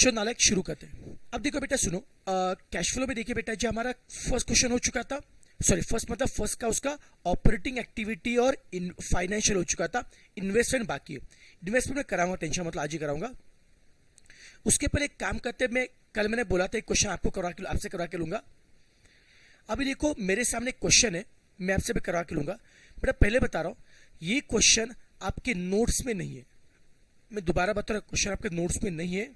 चलो नालायक शुरू करते हैं। अब देखो बेटा सुनो, कैश फ्लो में देखिए बेटा, जो हमारा फर्स्ट क्वेश्चन हो चुका था, सॉरी फर्स्ट मतलब फर्स्ट का उसका ऑपरेटिंग एक्टिविटी और फाइनेंशियल हो चुका था, इन्वेस्टमेंट बाकी है। इन्वेस्टमेंट में कराऊंगा, टेंशन मतलब आज ही कराऊंगा। उसके पहले एक काम करते, मैं कल मैंने बोला था एक क्वेश्चन आपसे करवा के लूंगा। अभी देखो मेरे सामने क्वेश्चन है, मैं आपसे भी करवा के लूंगा। बेटा पहले बता रहा हूं, ये क्वेश्चन आपके नोट्स में नहीं है। मैं दोबारा बता रहा हूं, क्वेश्चन आपके नोट्स में नहीं है।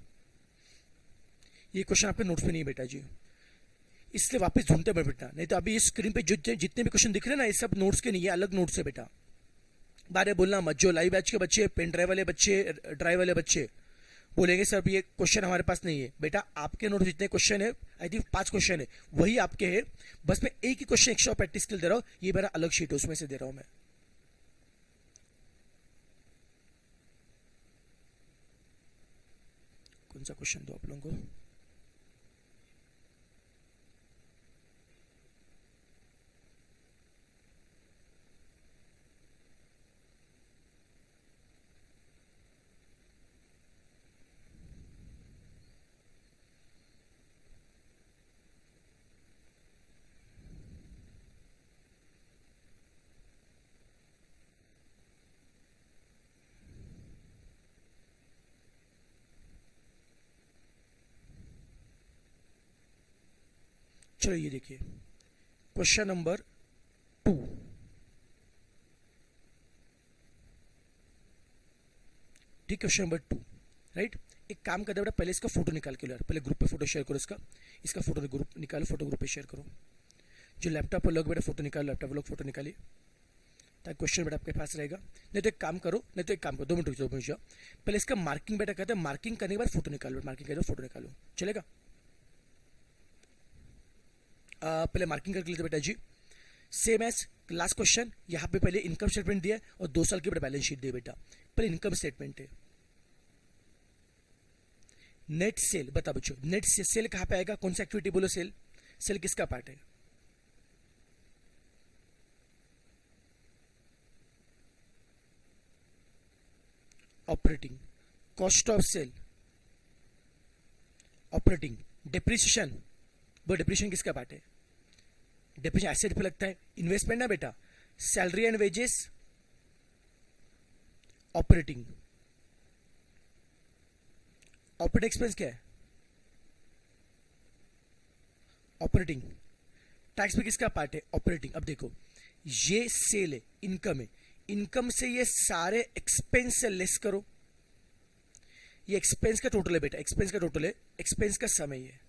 ये क्वेश्चन आपके नोट्स में नहीं है बेटा जी, इसलिए वापस ढूंढते मत बेटा, नहीं तो अभी इस स्क्रीन पे जितने भी क्वेश्चन दिख रहे हैं ना, ये सब नोट्स के नहीं है, अलग नोट्स है बेटा। बारे बोलना मत, जो लाइव बैच के बच्चे, पेन ड्राइव वाले बच्चे, ड्राइव वाले बच्चे बोलेंगे सर ये क्वेश्चन हमारे पास नहीं है। बेटा आपके नोट जितने क्वेश्चन है, आई थिंक 5 क्वेश्चन है, वही आपके है। बस मैं एक ही क्वेश्चन एक्स्ट्रा प्रैक्टिस के लिए दे रहा हूँ, ये मेरा अलग शीट है उसमें से दे रहा हूं मैं। कौन सा क्वेश्चन दो आप लोगों को? चलो ये देखिए क्वेश्चन नंबर 2। ठीक, क्वेश्चन नंबर 2 राइट। एक काम करते बेटा, पहले इसका फोटो निकाल के लो यार, पहले ग्रुप पे फोटो शेयर करो, इसका फोटो ग्रुप निकालो, फोटो ग्रुप पे शेयर करो। जो लैपटॉप पर लोग बेटा फोटो निकालो, लैपटॉप पर लोग फोटो निकालिए, ताकि क्वेश्चन बेटा आपके पास रहेगा। नहीं तो एक काम करो, 2 मिनट रुक जाओ, पहले इसका मार्किंग बेटा कहते हैं, मार्किंग करने के बाद फोटो निकालो, मार्किंग करो फोटो निकालो, चलेगा? पहले मार्किंग करके लेते बेटा जी। सेम एज लास्ट क्वेश्चन, यहाँ पे पहले इनकम स्टेटमेंट दिया है और 2 साल की बेटा बैलेंस शीट दिया बेटा। पहले इनकम स्टेटमेंट है, नेट सेल, बता बच्चों नेट सेल कहाँ पे आएगा? कौन सा एक्टिविटी बोलो? सेल, सेल किसका पार्ट है? Operating. Cost of sale operating. Depreciation, वो डिप्रिसिएशन किसका पार्ट है? डिप्रिसिएशन एसेट पे लगता है। इन्वेस्टमेंट ना बेटा, salary and wages operating. Operating expense क्या है? ऑपरेटिंग। टैक्स भी किसका पार्ट है? ऑपरेटिंग। अब देखो ये सेल है, इनकम है, इनकम से ये सारे एक्सपेंस से लेस करो, ये एक्सपेंस का टोटल है बेटा, एक्सपेंस का टोटल है, एक्सपेंस का सम है ये।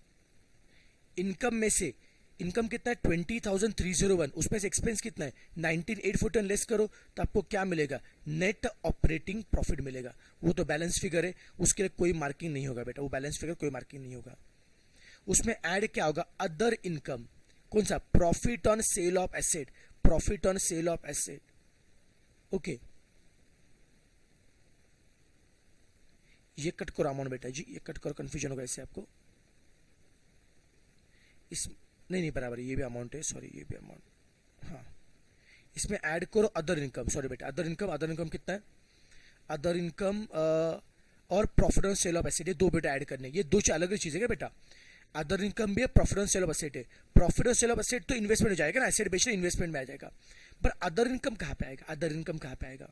इनकम में से इनकम कितना है? 20,301, उसमें से एक्सपेंस कितना है? 19,841 लेस करो तो आपको क्या मिलेगा? नेट ऑपरेटिंग प्रॉफिट मिलेगा। वो तो बैलेंस फिगर है, उसके लिए कोई मार्किंग नहीं होगा बेटा, वो बैलेंस फिगर कोई मार्किंग नहीं होगा। उसमें ऐड क्या होगा? Other income. कौन सा? Profit on sale of asset, profit on sale of asset. Okay, ये कट करो अमाउंट बेटा जी, ये कट करो, कंफ्यूजन होगा इससे आपको। इस नहीं बराबर, ये भी अमाउंट है, सॉरी ये भी अमाउंट, हाँ। इसमें ऐड करो अदर इनकम, सॉरी बेटा अदर इनकम कितना है? अदर इनकम और profit on sale of asset, ये 2 बेटा ऐड करने, ये 2 अलग अलग चीजें बेटा। अदर इनकम भी है, profit on sale of asset है। Profit on sale of asset तो इन्वेस्टमेंट हो जाएगा ना, एसेट बेचना इन्वेस्टमेंट में आ जाएगा। पर अदर इनकम कहां पे आएगा? अदर इनकम कहां पे आएगा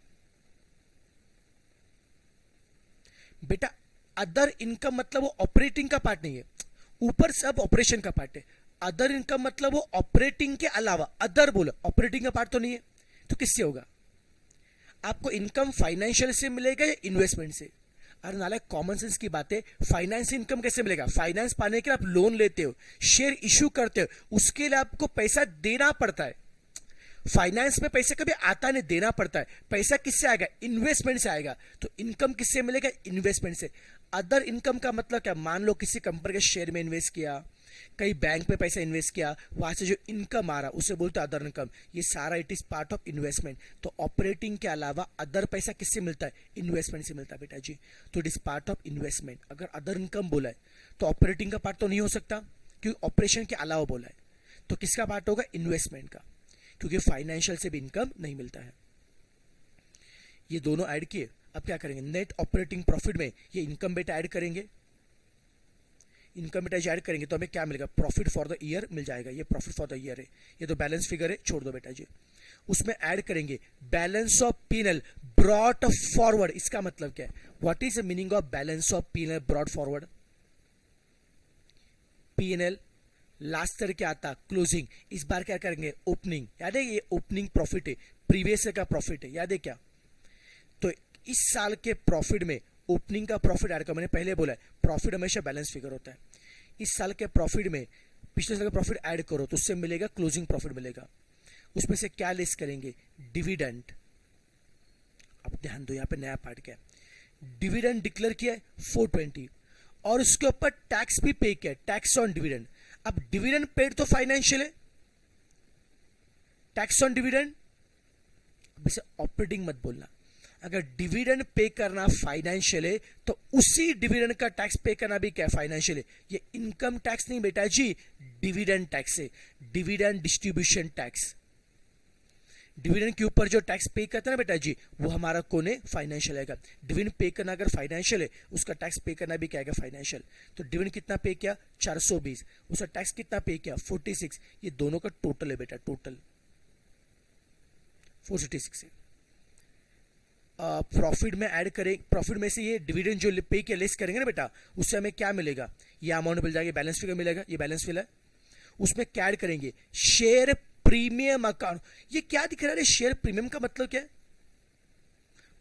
बेटा? अदर इनकम मतलब वो ऑपरेटिंग का पार्ट नहीं है, ऊपर सब ऑपरेशन का पार्ट है। अदर इनकम मतलब वो ऑपरेटिंग के अलावा, अदर बोलो, ऑपरेटिंग का पार्ट तो नहीं है, तो किससे होगा? आपको इनकम फाइनेंशियल से मिलेगा या इन्वेस्टमेंट से? अरे नाला कॉमन सेंस की बात है, फाइनेंस इनकम कैसे मिलेगा? फाइनेंस पाने के लिए आप लोन लेते हो, शेयर इश्यू करते हो, उसके लिए आपको पैसा देना पड़ता है। फाइनेंस में पैसे कभी आता नहीं, देना पड़ता है। पैसा किससे आएगा? इन्वेस्टमेंट से आएगा। तो इनकम किससे मिलेगा? इन्वेस्टमेंट से। अदर इनकम का मतलब क्या? मान लो किसी कंपनी के शेयर में इन्वेस्ट किया, कहीं बैंक में पैसा इन्वेस्ट किया, वहां से जो इनकम आ रहा उसे बोलते हैं अदर इनकम। ये सारा it is part of investment. तो ऑपरेटिंग के अलावा अदर पैसा किससे मिलता है? इन्वेस्टमेंट से मिलता है बेटा जी। तो it is part of investment. अगर अदर इनकम बोला है तो ऑपरेटिंग का पार्ट तो नहीं हो सकता, क्योंकि ऑपरेशन के अलावा बोला है। तो किसका पार्ट होगा? इन्वेस्टमेंट का, क्योंकि फाइनेंशियल से भी इनकम नहीं मिलता है। ये दोनों ऐड किए, अब क्या करेंगे? नेट ऑपरेटिंग प्रॉफिट में ये इनकम बेटा ऐड करेंगे, इनकम बेटा ऐड करेंगे तो हमें क्या मिलेगा, प्रॉफिट फॉर द ईयर मिल जाएगा, ये प्रॉफिट फॉर द ईयर है, ये तो बैलेंस फिगर है, छोड़ दो बेटा जी। उसमें ऐड करेंगे balance of PNL brought forward, इसका मतलब क्या है, what is the meaning of balance of PNL brought forward. PNL last year क्या आता, क्लोजिंग, इस बार क्या करेंगे, ओपनिंग, याद है ये ओपनिंग प्रॉफिट है, प्रीवियस ईयर का प्रॉफिट है, याद है क्या। तो इस साल के प्रॉफिट में ओपनिंग का प्रॉफिट ऐड करो, मैंने पहले बोला है प्रॉफिट हमेशा बैलेंस फिगर होता है, इस साल के प्रॉफिट में पिछले साल का प्रॉफिट ऐड करो तो उससे मिलेगा क्लोजिंग प्रॉफिट मिलेगा, उसमें से क्या लेस करेंगे, डिविडेंड। अब ध्यान दो यहाँ पे नया पार्ट क्या है, डिविडेंड डिक्लेयर किया है 420 और उसके ऊपर टैक्स भी पे किया है, टैक्स ऑन डिविडेंड। अब डिविडेंड पेड तो फाइनेंशियल है, टैक्स ऑन डिविडेंड इसे ऑपरेटिंग मत बोलना, अगर डिविडेंड पे करना फाइनेंशियल है तो उसी डिविडेंड का टैक्स पे करना भी क्या फाइनेंशियल है, ये इनकम टैक्स नहीं बेटा जी, डिविडेंड टैक्स है, डिविडेंड डिस्ट्रीब्यूशन टैक्स। डिविडेंड के ऊपर जो टैक्स पे करता है ना बेटा जी, वो हमारा कौन है, फाइनेंशियल आएगा। डिविडेंड पे करना अगर फाइनेंशियल है, उसका टैक्स पे करना भी क्या आएगा, फाइनेंशियल। तो डिविडेंड कितना पे किया, 420, उसका टैक्स कितना पे किया, 46, ये दोनों का टोटल है बेटा, टोटल 466 है। प्रॉफिट में ऐड करें, प्रॉफिट में से ये डिविडेंड जो पे किया लेस करेंगे ना बेटा, उससे हमें क्या मिलेगा, ये अमाउंट मिल जाएगा, बैलेंस फिगर मिलेगा, ये बैलेंस फिगर है। उसमें क्या ऐड करेंगे, शेयर प्रीमियम अकाउंट। ये क्या दिख रहा है, शेयर प्रीमियम का मतलब क्या है,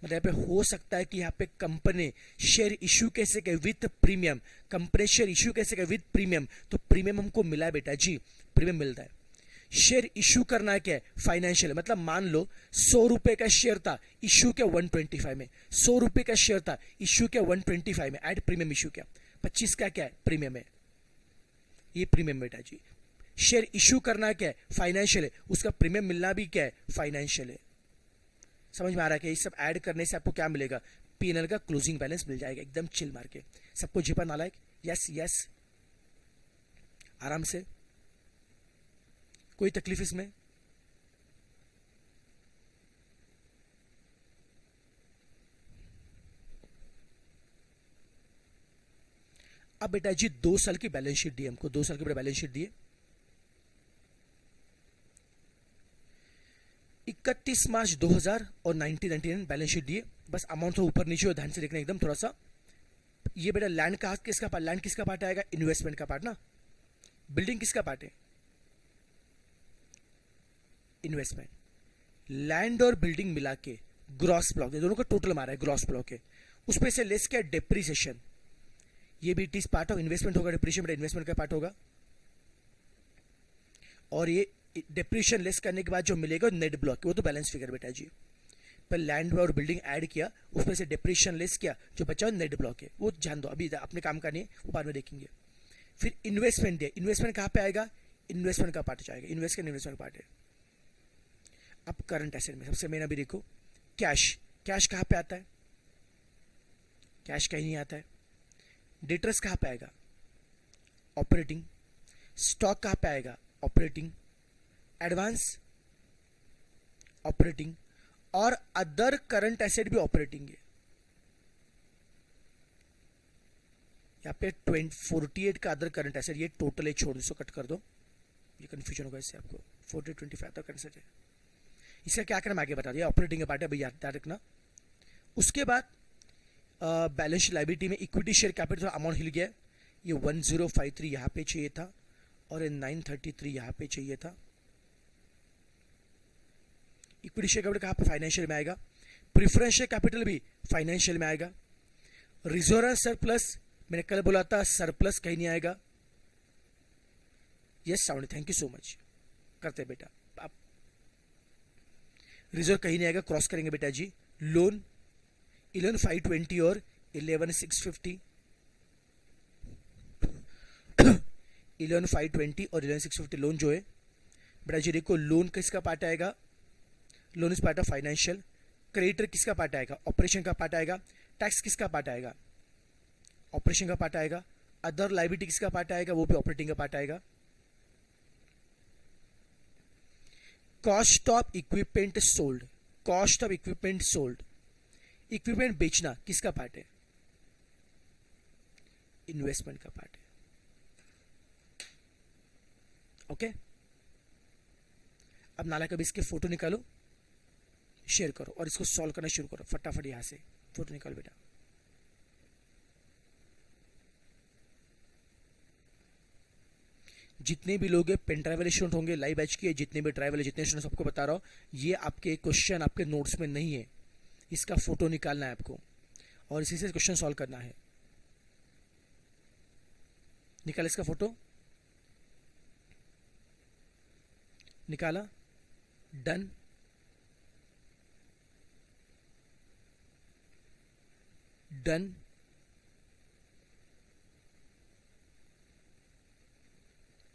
मतलब यहाँ पे हो सकता है कि यहाँ पे कंपनी शेयर इश्यू कैसे करे with premium, company share issue कैसे करे विथ प्रीमियम, तो प्रीमियम हमको मिला है बेटा जी, प्रीमियम मिलता है। शेयर इश्यू करना क्या है, फाइनेंशियल, मतलब मान लो 100 रुपए का शेयर था, इश्यू क्या 125 में, 100 रुपए का शेयर था, इश्यू क्या 125 में, ऐड प्रीमियम इश्यू क्या 25 का क्या है, प्रीमियम है, ये प्रीमियम बेटा जी। शेयर इश्यू करना क्या है, फाइनेंशियल है, उसका प्रीमियम मिलना भी क्या है, फाइनेंशियल है। समझ में आ रहा है कि ये सब ऐड करने से आपको क्या मिलेगा, पीएनएल का क्लोजिंग बैलेंस मिल जाएगा, एकदम चिल मार के। सबको जीपा नालायक, यस यस, आराम से, कोई तकलीफ इसमें, अब बेटा जी 2 साल की बैलेंस शीट दी हमको, 2 साल की बैलेंस शीट दी है, 31 मार्च 2000 और 1999 बैलेंस शीट दिए, बस अमाउंट थोड़ा ऊपर नीचे हो, ध्यान से देखना एकदम थोड़ा सा। ये बेटा लैंड का किसका पार्ट, लैंड किसका पार्ट आएगा, इन्वेस्टमेंट का पार्ट ना, बिल्डिंग किसका पार्ट है, इन्वेस्टमेंट। लैंड और बिल्डिंग मिला के ग्रॉस ब्लॉक, दोनों का टोटल हमारा है, ग्रॉस ब्लॉक है, उसमें से लेस क्या, डेप्रिसिएशन, ये भी it is part of investment होगा, डेप्रिसिएशन बेटा इन्वेस्टमेंट का पार्ट होगा, और ये डेप्रिसिएशन लेस करने के बाद जो मिलेगा नेट ब्लॉक, वो तो बैलेंस फिगर बेटा जी। पर लैंड और बिल्डिंग ऐड किया, उसमें से डेप्रिसिएशन लेस किया, जो बचा नेट ब्लॉक है, वो ध्यान दो, अभी अपने काम का नहीं है, वो बाद में देखेंगे। फिर इन्वेस्टमेंट दिया, इन्वेस्टमेंट कहाँ पे आएगा, इन्वेस्टमेंट का पार्ट जाएगा, इन्वेस्टमेंट पार्ट है। अब करंट एसेट में सबसे मेन अभी देखो, कैश, कैश कहाँ पे आता है, कैश कहीं नहीं आता है। डेटर्स कहाँ पे आएगा, ऑपरेटिंग। स्टॉक कहाँ पे आएगा, ऑपरेटिंग। एडवांस, ऑपरेटिंग, और अदर करंट एसेट भी ऑपरेटिंग है। यहाँ पे 48 का अदर करंट एसेट, ये टोटल है, छोड़ दो, कट कर दो, ये कंफ्यूजन होगा इससे आपको। 4025 अदर करंट एसेट है, इसका क्या करना आगे बता दिया, ऑपरेटिंग का पार्ट है भैया, याद रखना। उसके बाद बैलेंस शीट लायबिलिटी में इक्विटी शेयर कैपिटल अमाउंट हिल गया, ये 1053 यहाँ पे चाहिए था और 933 यहाँ पे चाहिए था। इक्विटी शेयर कैपिटल कहाँ पे, फाइनेंशियल में आएगा। प्रिफरेंस शेयर कैपिटल भी फाइनेंशियल में आएगा। रिजर्व एंड सरप्लस, मैंने कल बोला था सरप्लस कहीं नहीं आएगा। Yes sound, thank you so much, करते बेटा। आप रिजर्व कहीं नहीं आएगा, क्रॉस करेंगे बेटा जी। लोन 11520 और 11650, 11520 और 11650 लोन जो है बेटा जी, देखो लोन किसका पार्ट आएगा, loan is part of financial. Creditor किसका पार्ट आएगा, ऑपरेशन का पार्ट आएगा। टैक्स किसका पार्ट आएगा, ऑपरेशन का पार्ट आएगा। अदर लायबिलिटी किसका पार्ट आएगा, वो भी ऑपरेटिंग का पार्ट आएगा। Cost of equipment sold, cost of equipment sold, equipment बेचना किसका पार्ट है, इन्वेस्टमेंट का पार्ट है। ओके, अब नालायक अभी इसके फोटो निकालो, शेयर करो और इसको सॉल्व करना शुरू करो फटाफट। यहां से फोटो निकालो बेटा। जितने भी लोग पेन ड्राइव वाले स्टूडेंट होंगे लाइव बैच के, जितने भी ड्राइव वाले जितने स्टूडेंट, सबको बता रहा हूं ये आपके क्वेश्चन आपके नोट्स में नहीं है, इसका फोटो निकालना है आपको और इसी से क्वेश्चन सॉल्व करना है। निकाल इसका फोटो, निकाला, डन, डन,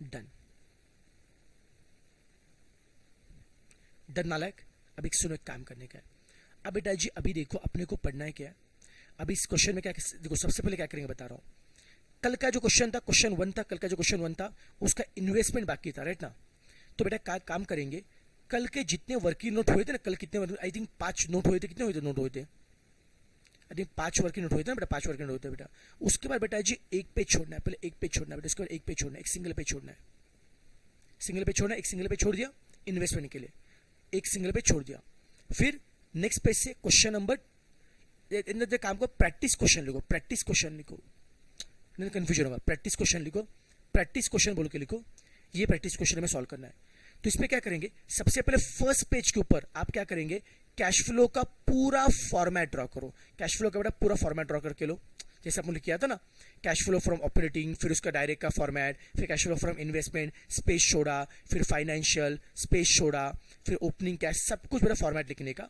डन, डन नालायक। अब एक सुनो, एक काम करने का है। अब बेटा जी अभी देखो अपने को पढ़ना है क्या है। अभी इस क्वेश्चन में क्या, देखो सबसे पहले क्या करेंगे बता रहा हूं। कल का जो क्वेश्चन था, क्वेश्चन 1 था, कल का जो क्वेश्चन 1 था उसका इन्वेस्टमेंट बाकी था, राइट ना। तो बेटा काम करेंगे, कल के जितने वर्किंग नोट हुए थे ना, कल कितने, आई थिंक 5 नोट हुए थे, कितने हुए थे नोट हुए थे, आई थिंक 5 वर्किंग नोट हुए थे ना बेटा, 5 वर्किंग नोट हुए थे बेटा। उसके बाद बेटा जी एक पेज छोड़ना है, पहले एक पेज छोड़ना है बेटा, उसके बाद एक पेज छोड़ना है, एक सिंगल पेज छोड़ना है, सिंगल पेज छोड़ना है, एक सिंगल पेज छोड़ दिया इन्वेस्टमेंट के लिए, एक सिंगल पेज छोड़ दिया। फिर नेक्स्ट पेज से क्वेश्चन नंबर काम को प्रैक्टिस क्वेश्चन लिखो, प्रैक्टिस क्वेश्चन लिखो, नहीं कंफ्यूजन होगा, प्रैक्टिस क्वेश्चन लिखो, प्रैक्टिस क्वेश्चन बोल के लिखो, ये प्रैक्टिस क्वेश्चन में सॉल्व करना है। तो इसमें क्या करेंगे, सबसे पहले फर्स्ट पेज के ऊपर आप क्या करेंगे, कैश फ्लो का पूरा फॉर्मेट ड्रॉ करो। कैश फ्लो का बेटा पूरा फॉर्मेट ड्रॉ करके लो, जैसे आपने किया था ना, कैश फ्लो फ्रॉम ऑपरेटिंग, फिर उसका डायरेक्ट का फॉर्मेट, फिर cash flow from investment, space छोड़ा, फिर फाइनेंशियल, स्पेस छोड़ा, फिर ओपनिंग कैश, सब कुछ बेटा फॉर्मेट लिखने का।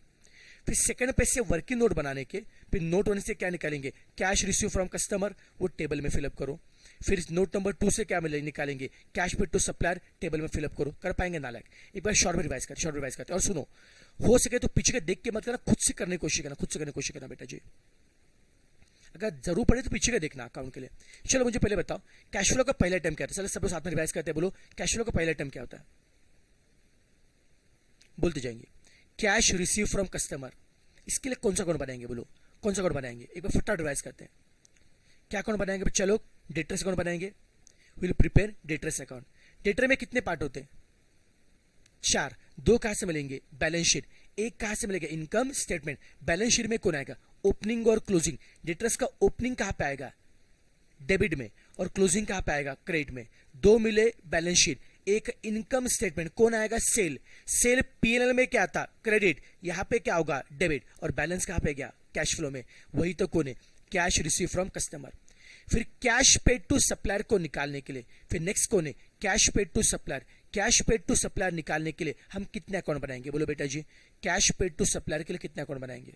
फिर सेकंड पेज से वर्किंग नोट बनाने के, फिर नोट 1 से क्या निकालेंगे, कैश रिसीव फ्रॉम कस्टमर, वो टेबल में फिलअप करो। फिर नोट नंबर 2 से क्या निकालेंगे, cash paid to supplier, table में फिलअप करो। कर पाएंगे नालायक? एक बार शॉर्ट में रिवाइज करते, शॉर्ट रिवाइज करते। और सुनो, हो सके तो पीछे का देख के मत करना, खुद से करने की कोशिश करना, खुद से करने की कोशिश करना बेटा जी। अगर जरूर पड़े तो पीछे का देखना अकाउंट के लिए। चलो मुझे पहले बताओ, कैश फ्लो का पहला आइटम क्या होता है? चलो सब लोग साथ में रिवाइज करते हैं, बोलो कैश फ्लो का पहला आइटम क्या होता है, बोलते जाएंगे। कैश रिसीव फ्रॉम कस्टमर, इसके लिए कौन सा अकाउंट बनाएंगे, बोलो कौन सा अकाउंट बनाएंगे, एक बार फटाफट रिवाइज करते हैं। क्या अकाउंट बनाएंगे बच्चा लोग? डेटर्स अकाउंट बनाएंगे, will prepare debtors account. Debtor में कितने पार्ट होते हैं? 4। 2 कहां से मिलेंगे? Balance sheet. एक कहां से मिलेगा? Income statement. बैलेंस शीट में कौन आएगा? ओपनिंग और क्लोजिंग। डेटर्स का ओपनिंग कहां पे आएगा? डेबिट में। और क्लोजिंग कहां पे आएगा? क्रेडिट में। 2 मिले बैलेंस शीट, एक इनकम स्टेटमेंट, कौन आएगा? सेल। सेल पीएनएल में क्या था? क्रेडिट। यहां पे क्या होगा? डेबिट। और बैलेंस कहां पे गया? कैश फ्लो में। वही तो कौन है? Cash receive from customer. फिर कैश पेड टू सप्लायर को निकालने के लिए फिर नेक्स्ट कौन है? Cash paid to supplier. Cash paid to supplier निकालने के लिए हम कितने अकाउंट बनाएंगे, बोलो बेटा जी? कैश पेड टू सप्लायर के लिए कितने अकाउंट बनाएंगे?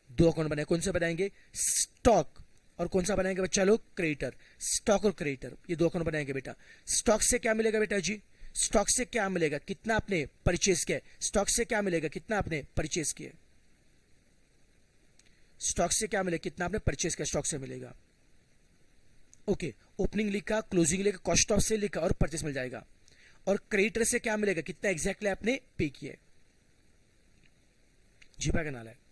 2 अकाउंट बनाए। कौन से बनाएंगे? स्टॉक। और कौन सा बनाएंगे बच्चा लोग? क्रेडिटर। स्टॉक और क्रेडिटर, ये 2 अकाउंट बनाएंगे बेटा। स्टॉक से क्या मिलेगा बेटा जी? स्टॉक से क्या मिलेगा? कितना आपने परचेज किया। स्टॉक से क्या मिलेगा? कितना आपने परचेज किया। स्टॉक से क्या मिलेगा? कितना आपने परचेज किया, स्टॉक से मिलेगा। ओके, ओपनिंग लिखा, क्लोजिंग लिखा, कॉस्ट ऑफ सेल लिखा और परचेज मिल जाएगा। और क्रेडिटर से क्या मिलेगा? कितना एग्जैक्टली आपने पे किया। जी पाएगा नाला है।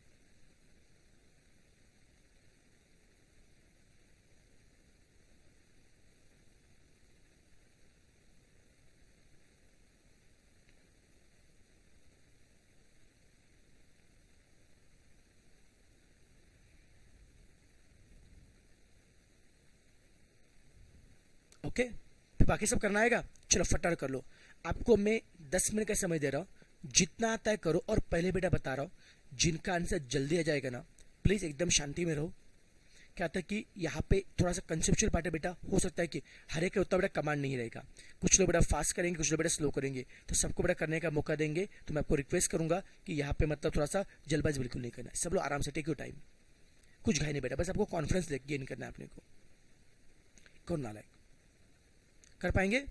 ओके, फिर बाकी सब करना आएगा। चलो फटाफट कर लो। आपको मैं 10 मिनट का समय दे रहा हूं, जितना आता है करो। और पहले बेटा बता रहा हूं, जिनका आंसर जल्दी आ जाएगा ना, प्लीज एकदम शांति में रहो। क्या होता है कि यहाँ पे थोड़ा सा कंसेप्चुअल पार्ट है बेटा, हो सकता है कि हर एक उतना बड़ा कमांड नहीं रहेगा। कुछ लोग बड़ा फास्ट करेंगे, कुछ लोग बड़ा स्लो करेंगे, तो सबको बड़ा करने का मौका देंगे। तो मैं आपको रिक्वेस्ट करूंगा कि यहाँ पे मतलब थोड़ा सा जल्दबाजी बिल्कुल नहीं करना है। सब लोग आराम से, टेक योर टाइम, कुछ घाई नहीं बेटा, बस आपको कॉन्फिडेंस गेन करना है अपने को। कौन नालायक? कर पाएंगे?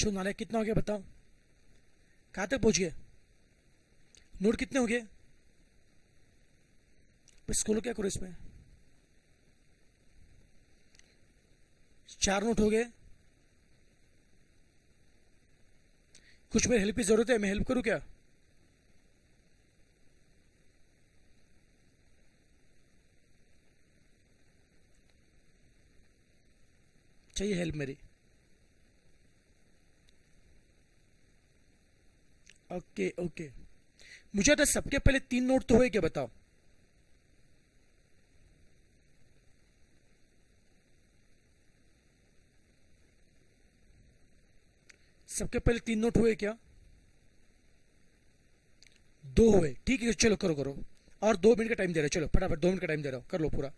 छो नाले कितना हो गया बताओ, कहाँ तक पहुंच गए, नोट कितने हो गए, स्कूल क्या करो इसमें, 4 नोट हो गए। कुछ मेरी हेल्प की जरूरत है, मैं हेल्प करूं क्या? चाहिए हेल्प मेरी? ओके ओके, मुझे तो सबके पहले 3 नोट तो हुए क्या बताओ? सबके पहले 3 नोट हुए क्या? 2 हुए, ठीक है चलो करो करो। और 2 मिनट का टाइम दे रहे हो, चलो फटाफट 2 मिनट का टाइम दे रहा हूँ, कर लो पूरा।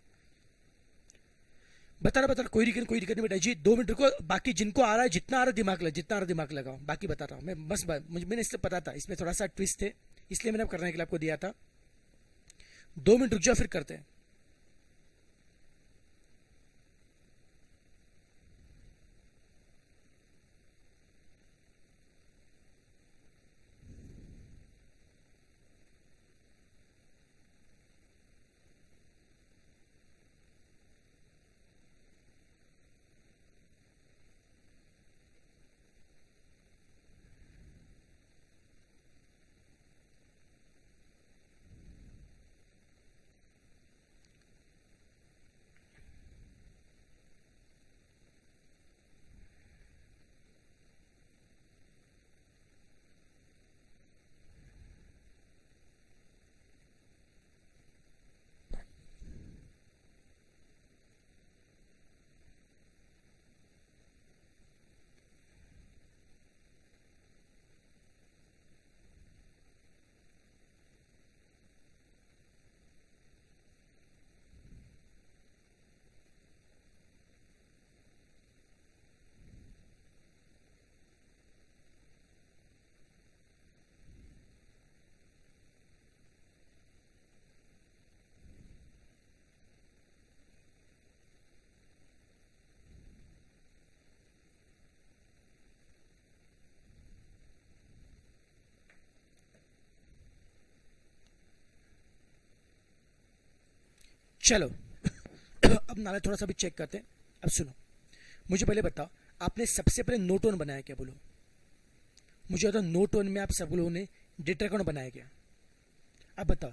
बता रहा कोई दिक्कत नहीं बेटा जी, 2 मिनट रुको। बाकी जिनको आ रहा है, जितना आ रहा है दिमाग लगा, जितना आ रहा है दिमाग लगाओ, बाकी बता रहा हूँ मैं बस। मैंने इसलिए पता था इसमें थोड़ा सा ट्विस्ट थे, इसलिए मैंने अब करने के लिए आपको दिया था। 2 मिनट रुक जाओ फिर करते हैं। चलो अब नाला थोड़ा सा भी चेक करते हैं। अब सुनो, मुझे पहले बताओ, आपने सबसे पहले नोट वन बनाया क्या? बोलो मुझे बताओ, नोट वन में आप सब लोगों ने डेटर अकाउंट बनाया क्या? अब बताओ,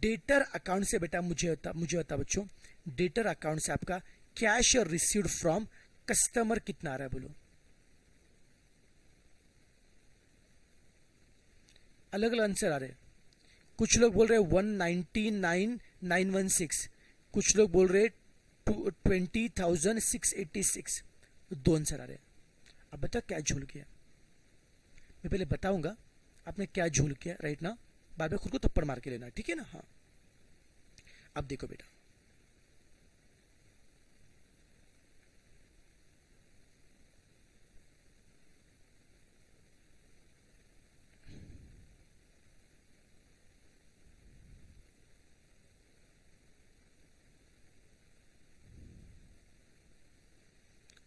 डेटर अकाउंट से बेटा मुझे बता बच्चों, डेटर अकाउंट से आपका कैश रिसीव्ड फ्रॉम कस्टमर कितना आ रहा है? बोलो। अलग अलग आंसर आ रहे हैं। कुछ लोग बोल रहे हैं 199,916, कुछ लोग बोल रहे 20,686। 2 आंसर आ रहे हैं। अब बता क्या झूल गया, मैं पहले बताऊंगा आपने क्या झूल किया राइट ना, बाद में खुद को थप्पड़ मार के लेना, ठीक है ना? हाँ, अब देखो बेटा,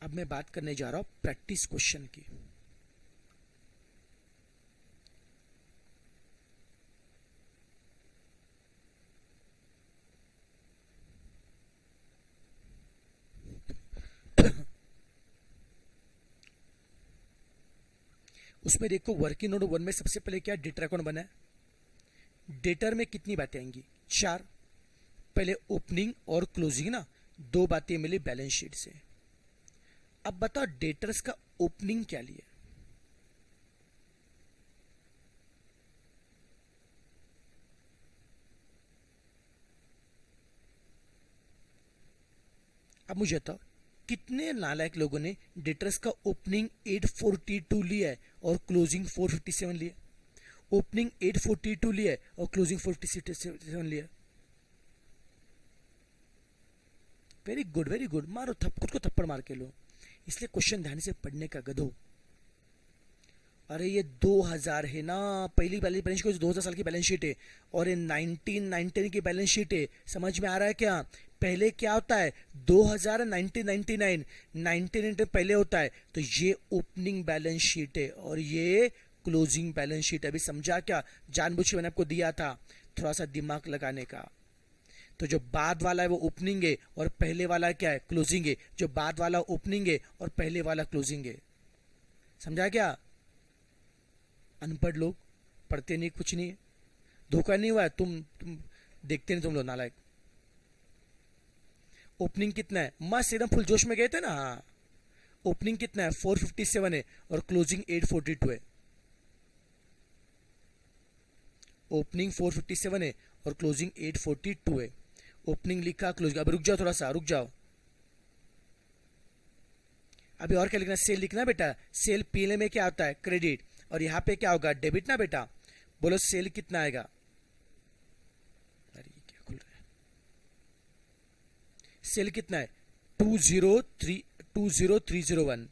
अब मैं बात करने जा रहा हूं प्रैक्टिस क्वेश्चन की। उसमें देखो वर्किंग नोट 1 में सबसे पहले क्या डेटर अकाउंट बना है। डेटर में कितनी बातें आएंगी? 4। पहले ओपनिंग और क्लोजिंग ना, 2 बातें मिली बैलेंस शीट से। अब बताओ डेटर्स का ओपनिंग क्या लिया? अब मुझे बताओ, कितने नालायक लोगों ने डेटर्स का ओपनिंग 842 लिया है और क्लोजिंग 457 लिया? ओपनिंग 842 लिया है और क्लोजिंग 457 लिया। वेरी गुड वेरी गुड, मारो खुद को थप्पड़ मार के लो। इसलिए क्वेश्चन ध्यान से पढ़ने का गधो। अरे ये 2000 है ना, पहली बैलेंस शीट 2000 साल की बैलेंस शीट है, और ये 1919 की बैलेंस शीट है। समझ में आ रहा है क्या? पहले क्या होता है 2000 1999 1999 पहले होता है, तो ये ओपनिंग बैलेंस शीट है और ये क्लोजिंग बैलेंस शीट है। अभी समझा क्या? जानबूझ के मैंने आपको दिया था थोड़ा सा दिमाग लगाने का। तो जो बाद वाला है वो ओपनिंग है और पहले वाला क्या है? क्लोजिंग है। जो बाद वाला ओपनिंग है और पहले वाला क्लोजिंग है। समझा क्या? अनपढ़ लोग, पढ़ते नहीं, कुछ नहीं है, धोखा नहीं हुआ है, तुम देखते नहीं, तुम लोग नालायक। ओपनिंग कितना है? मस्त एकदम फुल जोश में गए थे ना। हाँ, ओपनिंग कितना है? 457 है और क्लोजिंग 842 है। ओपनिंग 457 है और क्लोजिंग 842 है। ओपनिंग लिखा, क्लोजिंग। अब रुक जाओ, थोड़ा सा रुक जाओ। अभी और क्या लिखना? सेल लिखना बेटा। सेल पीले में क्या आता है? क्रेडिट। और यहाँ पे क्या होगा? डेबिट ना बेटा। बोलो सेल कितना आएगा? अरे ये क्या खुल रहा है? सेल कितना है? 20301।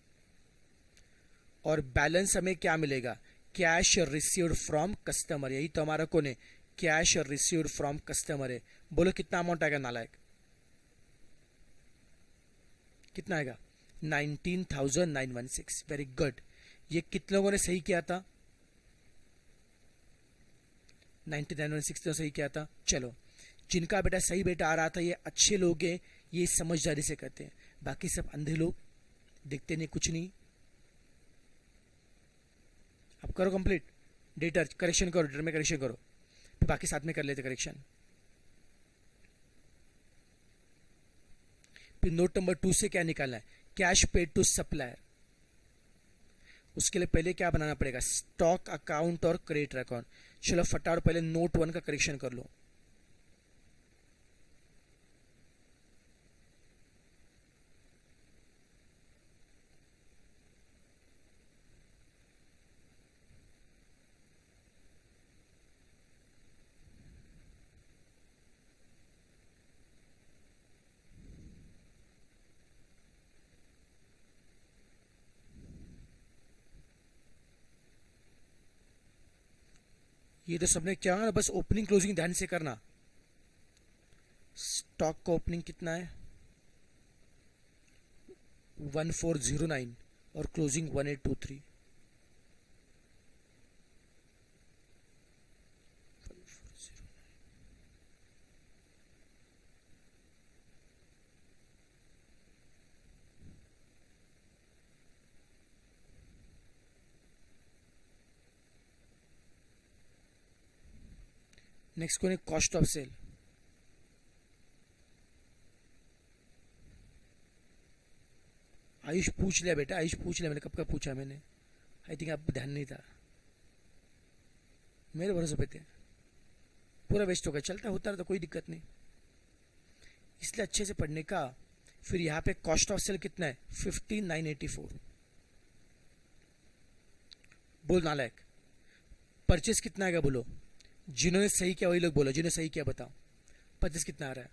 और बैलेंस हमें क्या मिलेगा? Cash received from customer. यही तो हमारा कौन है? कैश रिसीव्ड फ्रॉम कस्टमर है। बोलो कितना अमाउंट आएगा नालायक? कितना आएगा? 19,916। Very good. ये कितने लोगों ने सही किया था? 19,916 तो सही किया था। चलो, जिनका बेटा सही बेटा आ रहा था ये अच्छे लोग हैं, ये समझदारी से करते हैं। बाकी सब अंधे लोग, देखते नहीं, कुछ नहीं। अब करो कंप्लीट। डेटर करेक्शन करो, डेटर में करेक्शन करो, फिर बाकी साथ में कर लेते करेक्शन। फिर नोट नंबर 2 से क्या निकालना है? Cash paid to supplier. उसके लिए पहले क्या बनाना पड़ेगा? स्टॉक अकाउंट और क्रेडिटर अकाउंट। चलो फटाफट पहले नोट 1 का करेक्शन कर लो। ये तो सबने क्या ना, बस ओपनिंग क्लोजिंग ध्यान से करना। स्टॉक का ओपनिंग कितना है? 1409 और क्लोजिंग 1823। नेक्स्ट कौन है? Cost of cell. आयुष पूछ लिया बेटा, आयुष पूछ लिया। मैंने कब का पूछा? मैंने आई थिंक आपको ध्यान नहीं था। मेरे भरोसे पे थे। पूरा वेस्ट हो गया। चलता होता रहा तो कोई दिक्कत नहीं, इसलिए अच्छे से पढ़ने का। फिर यहाँ पे कॉस्ट ऑफ सेल कितना है? 15,984। बोल नालायक। परचेस कितना आएगा? बोलो। जिन्होंने सही किया वही लोग बोलो, जिन्होंने सही किया बताओ। परचेस कितना आ रहा है?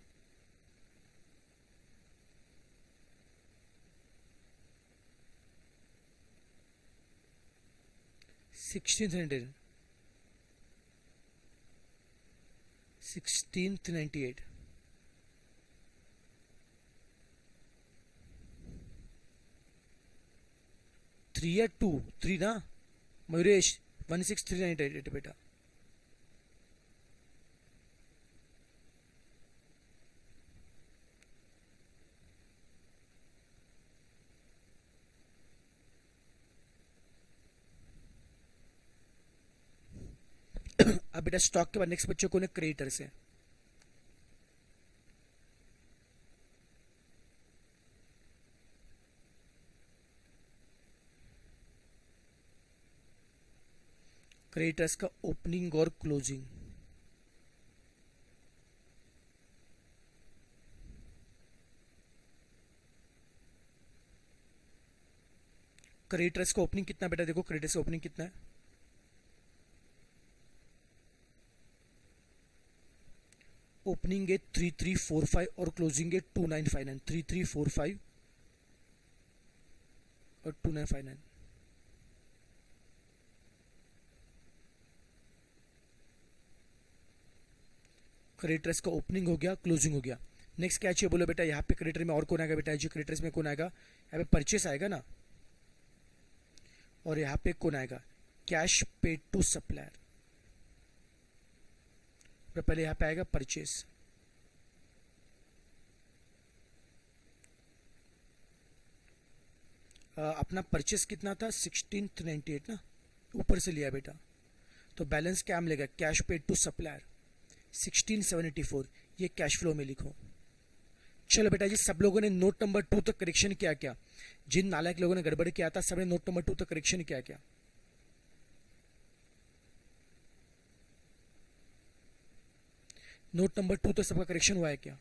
1698। 1698। 3 या 2? 3 ना मयूरेश? 16,398 बेटा। अब बेटा स्टॉक के बाद नेक्स्ट बच्चों को क्रेडिटर से। क्रेडिटर्स का ओपनिंग और क्लोजिंग। क्रेडिटर्स का ओपनिंग कितना बेटा? देखो क्रेडिटर्स का ओपनिंग कितना है? ओपनिंग है 3345 और क्लोजिंग है 2959। 3345 और 2959। क्रेडिटर्स का ओपनिंग हो गया, क्लोजिंग हो गया। नेक्स्ट क्या चाहिए बोलो बेटा, यहाँ पे क्रेडिटर में और कौन आएगा बेटा जी, क्रेडिटर्स में कौन आएगा, यहाँ पे परचेस आएगा ना, और यहाँ पे कौन आएगा, कैश पेड टू सप्लायर। पहले यहाँ पे आएगा परचेस, अपना परचेस कितना था 1698 ना, ऊपर से लिया बेटा, तो बैलेंस क्या मिलेगा, कैश पेड टू सप्लायर 1674, ये कैश फ्लो में लिखो। चलो बेटा जी, सब लोगों ने नोट नंबर 2 तक करेक्शन किया क्या, जिन नालायक लोगों ने गड़बड़ किया था सबने नोट नंबर 2 तक करेक्शन किया क्या, नोट नंबर 2 तक सबका करेक्शन हुआ है क्या,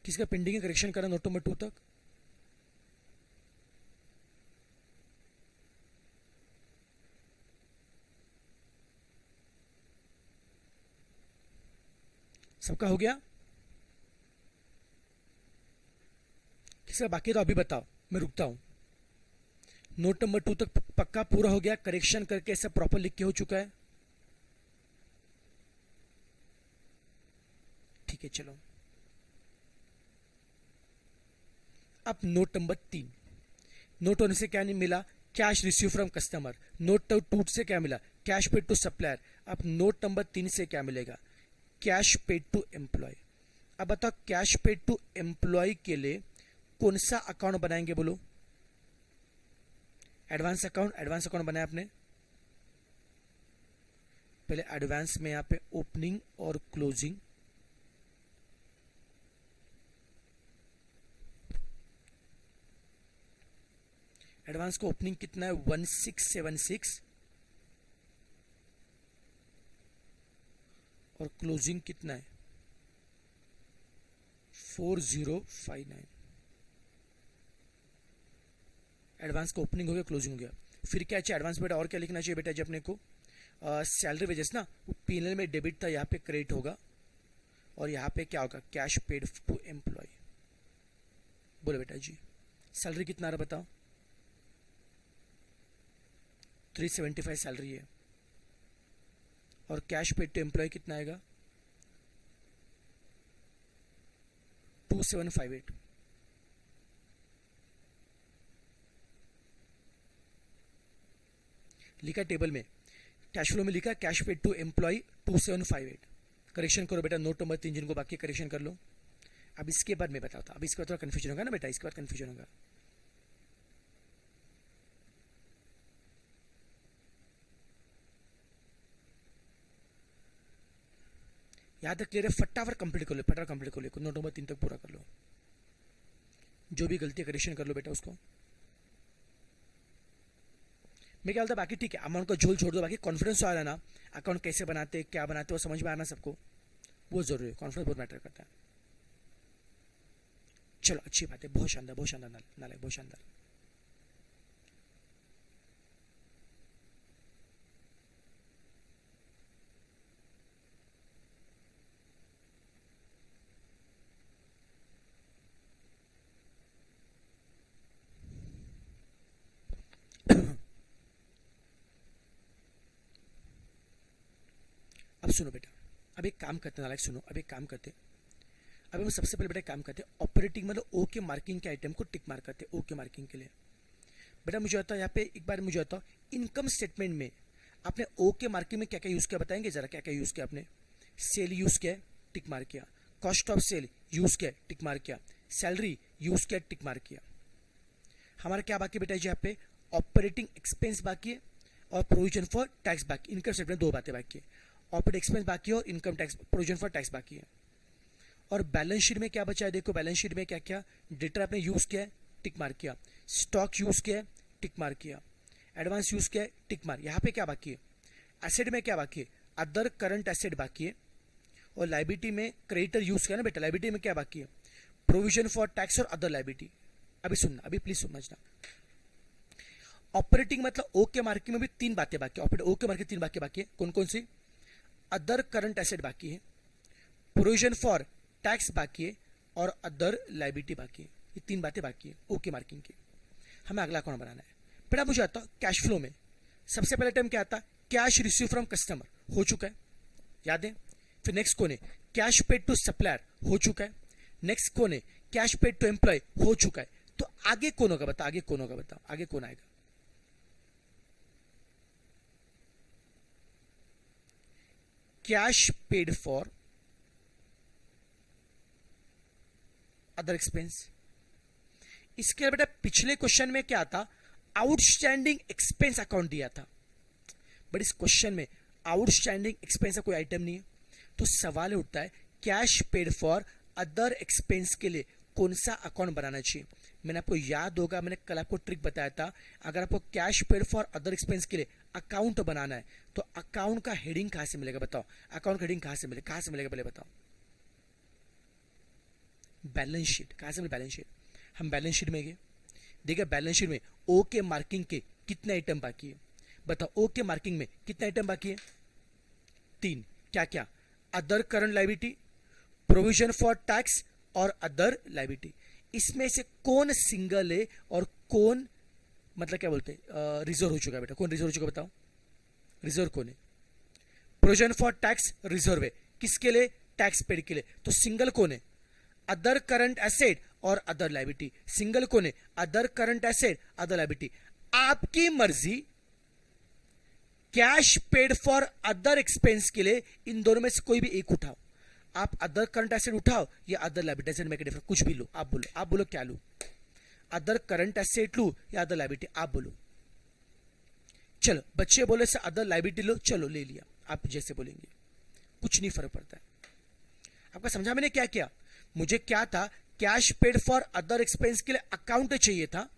किसका पेंडिंग करेक्शन करा नोट नंबर 2 तक, सबका हो गया, किसका बाकी तो अभी बताओ, मैं रुकता हूं। नोट नंबर 2 तक पक्का पूरा हो गया, करेक्शन करके सब प्रॉपर लिख के हो चुका है, ठीक है। चलो अब नोट नंबर 3, नोट होने से क्या नहीं मिला, cash receive from customer. Note 2 से क्या मिला, कैश पेड टू सप्लायर। अब नोट नंबर 3 से क्या मिलेगा, कैश पेड टू एम्प्लॉय। अब बताओ कैश पेड टू एम्प्लॉय के लिए कौन सा अकाउंट बनाएंगे बोलो, एडवांस अकाउंट, एडवांस अकाउंट बनाया आपने, पहले एडवांस में यहां पे ओपनिंग और क्लोजिंग, एडवांस का ओपनिंग कितना है 1676 और क्लोजिंग कितना है 4059। एडवांस का ओपनिंग हो गया, क्लोजिंग हो गया, फिर क्या चाहिए एडवांस बेटा, और क्या लिखना चाहिए बेटा जी अपने को, सैलरी वेजेस ना, वो पीएनएल में डेबिट था, यहाँ पे क्रेडिट होगा, और यहाँ पे क्या होगा, कैश पेड टू एम्प्लॉय। बोलो बेटा जी, सैलरी कितना रहा बताओ, 375 सैलरी है, और कैश पेड टू एम्प्लॉय कितना आएगा 2758। लिखा टेबल में, कैश फ्लो में लिखा cash paid to employee 2758। Correction करो बेटा नोट नंबर 3, जिनको बाकी करेक्शन कर लो। अब इसके बाद मैं बताता हूं, अब इसके बाद थोड़ा कंफ्यूजन होगा ना बेटा, इसके बाद कंफ्यूजन होगा। याद तक क्लियर है, फटाफट कंप्लीट कर लो, फटाफट कंप्लीट कर लो, नोट नंबर 3 तक पूरा कर लो, जो भी गलती करेक्शन कर लो बेटा उसको। मैं क्या बोलता बाकी ठीक है, अमाउंट का झोल छोड़ दो, बाकी कॉन्फिडेंस आ रहा है ना, अकाउंट कैसे बनाते क्या बनाते वो समझ में आना सबको, वो जरूरी है, कॉन्फिडेंस बहुत मैटर करता है। चलो अच्छी बात है, बहुत शानदार, बहुत शानदार नालायक, बहुत शानदार। अब सुनो बेटा, अब एक काम करते नालायक, सुनो अब एक काम करते, अब हम सबसे पहले बेटा काम करते हैं ऑपरेटिंग मतलब ओ के मार्किंग के आइटम को टिक मार्क करते हैं, ओ के मार्किंग के लिए। बेटा मुझे आता है यहाँ पे एक बार मुझे आता इनकम स्टेटमेंट में आपने ओ के मार्किंग में क्या क्या यूज किया बताएंगे जरा, क्या क्या यूज किया आपने, सेल यूज किया टिक मार्क किया, कॉस्ट ऑफ सेल यूज किया टिक मार्क किया, सैलरी यूज किया टिक मार्क किया। हमारा क्या बाकी बेटा जी यहाँ पे ऑपरेटिंग एक्सपेंस बाकी है और प्रोविजन फॉर टैक्स बाकी, इनकम स्टेटमेंट दो बातें बाकी है, ऑपरेटिंग एक्सपेंस बाकी है और income tax provision for tax बाकी है। और बैलेंस शीट में क्या बचा है देखो, बैलेंस शीट में क्या क्या डेटर आपने यूज किया है टिक मार्क किया, स्टॉक यूज किया है टिक मार्क किया, एडवांस यूज किया है टिक मार्क। यहाँ पे क्या बाकी है, एसेट में क्या बाकी है, अदर करंट एसेट बाकी है, और लाइबिलिटी में क्रेडिटर यूज किया ना बेटा, लाइबिलिटी में क्या बाकी है, प्रोविजन फॉर टैक्स और अदर लाइबिलिटी। अभी सुनना, अभी प्लीज समझना, ऑपरेटिंग मतलब ओ के मार्किंग में भी तीन बातें बाकी है, ऑपरेटिंग ओ के मार्किंग तीन बातें बाकी है, कौन कौन सी, अदर करंट एसेट बाकी है, प्रोविजन फॉर टैक्स बाकी है और अदर लाइबिलिटी बाकी है, ये तीन बातें बाकी है ओके मार्किंग की। हमें अगला अकाउंट बनाना है बेटा, मुझे आता कैश फ्लो में सबसे पहले टाइम क्या आता, कैश रिसीव फ्रॉम कस्टमर, हो चुका है याद है। फिर नेक्स्ट कौन है, कैश पेड टू सप्लायर हो चुका है। नेक्स्ट कौन है, कैश पेड टू एम्प्लॉय हो चुका है। तो आगे कौन होगा बताओ, आगे कौन होगा बताओ, आगे कौन आएगा? Cash paid for other expense. इसके बेटा पिछले क्वेश्चन में क्या था, आउटस्टैंडिंग एक्सपेंस अकाउंट दिया था, बट इस क्वेश्चन में आउटस्टैंडिंग एक्सपेंस का कोई आइटम नहीं है। तो सवाल उठता है cash paid for other expense के लिए कौन सा अकाउंट बनाना चाहिए। मैंने आपको याद होगा, मैंने कल आपको ट्रिक बताया था, अगर आपको cash paid for other expense के लिए अकाउंट बनाना है तो अकाउंट का हेडिंग कहां से मिलेगा बताओ, अकाउंट का हेडिंग कहां से मिलेगा, कहां से मिलेगा पहले बताओ? Balance sheet. कहां से मिलेगा बैलेंस शीट? हम बैलेंस शीट में गए, देखिए बैलेंस शीट में ओ के मार्किंग के कितने आइटम बाकी है बताओ, ओ के मार्किंग में कितने आइटम बाकी है? 3। क्या क्या? Other current liability, provision for tax और अदर लायबिलिटी। इसमें से कौन सिंगल है और कौन मतलब क्या बोलते हैं रिजर्व हो चुका है बेटा? कौन रिजर्व हो चुका बताओ? रिजर्व कौन है? प्रोविजन फॉर टैक्स रिजर्व है, किसके लिए? टैक्स पेड के लिए। तो सिंगल कौन है? अदर करंट एसेट और अदर लायबिलिटी। सिंगल कौन है? Other current asset, other liability. आपकी मर्जी, cash paid for other expense के लिए इन दोनों में से कोई भी एक उठाओ। आप अदर करंट एसेट उठाओ या other liability, doesn't make a difference, कुछ भी लो। आप बोलो क्या लो? अदर करंट एसेट लो या अदर लायबिलिटी, आप बोलो। चलो बच्चे बोले से अदर लायबिलिटी लो, चलो ले लिया, आप जैसे बोलेंगे कुछ नहीं फर्क पड़ता है। आपका समझा मैंने क्या किया? मुझे क्या था, cash paid for other expense के लिए अकाउंट चाहिए था,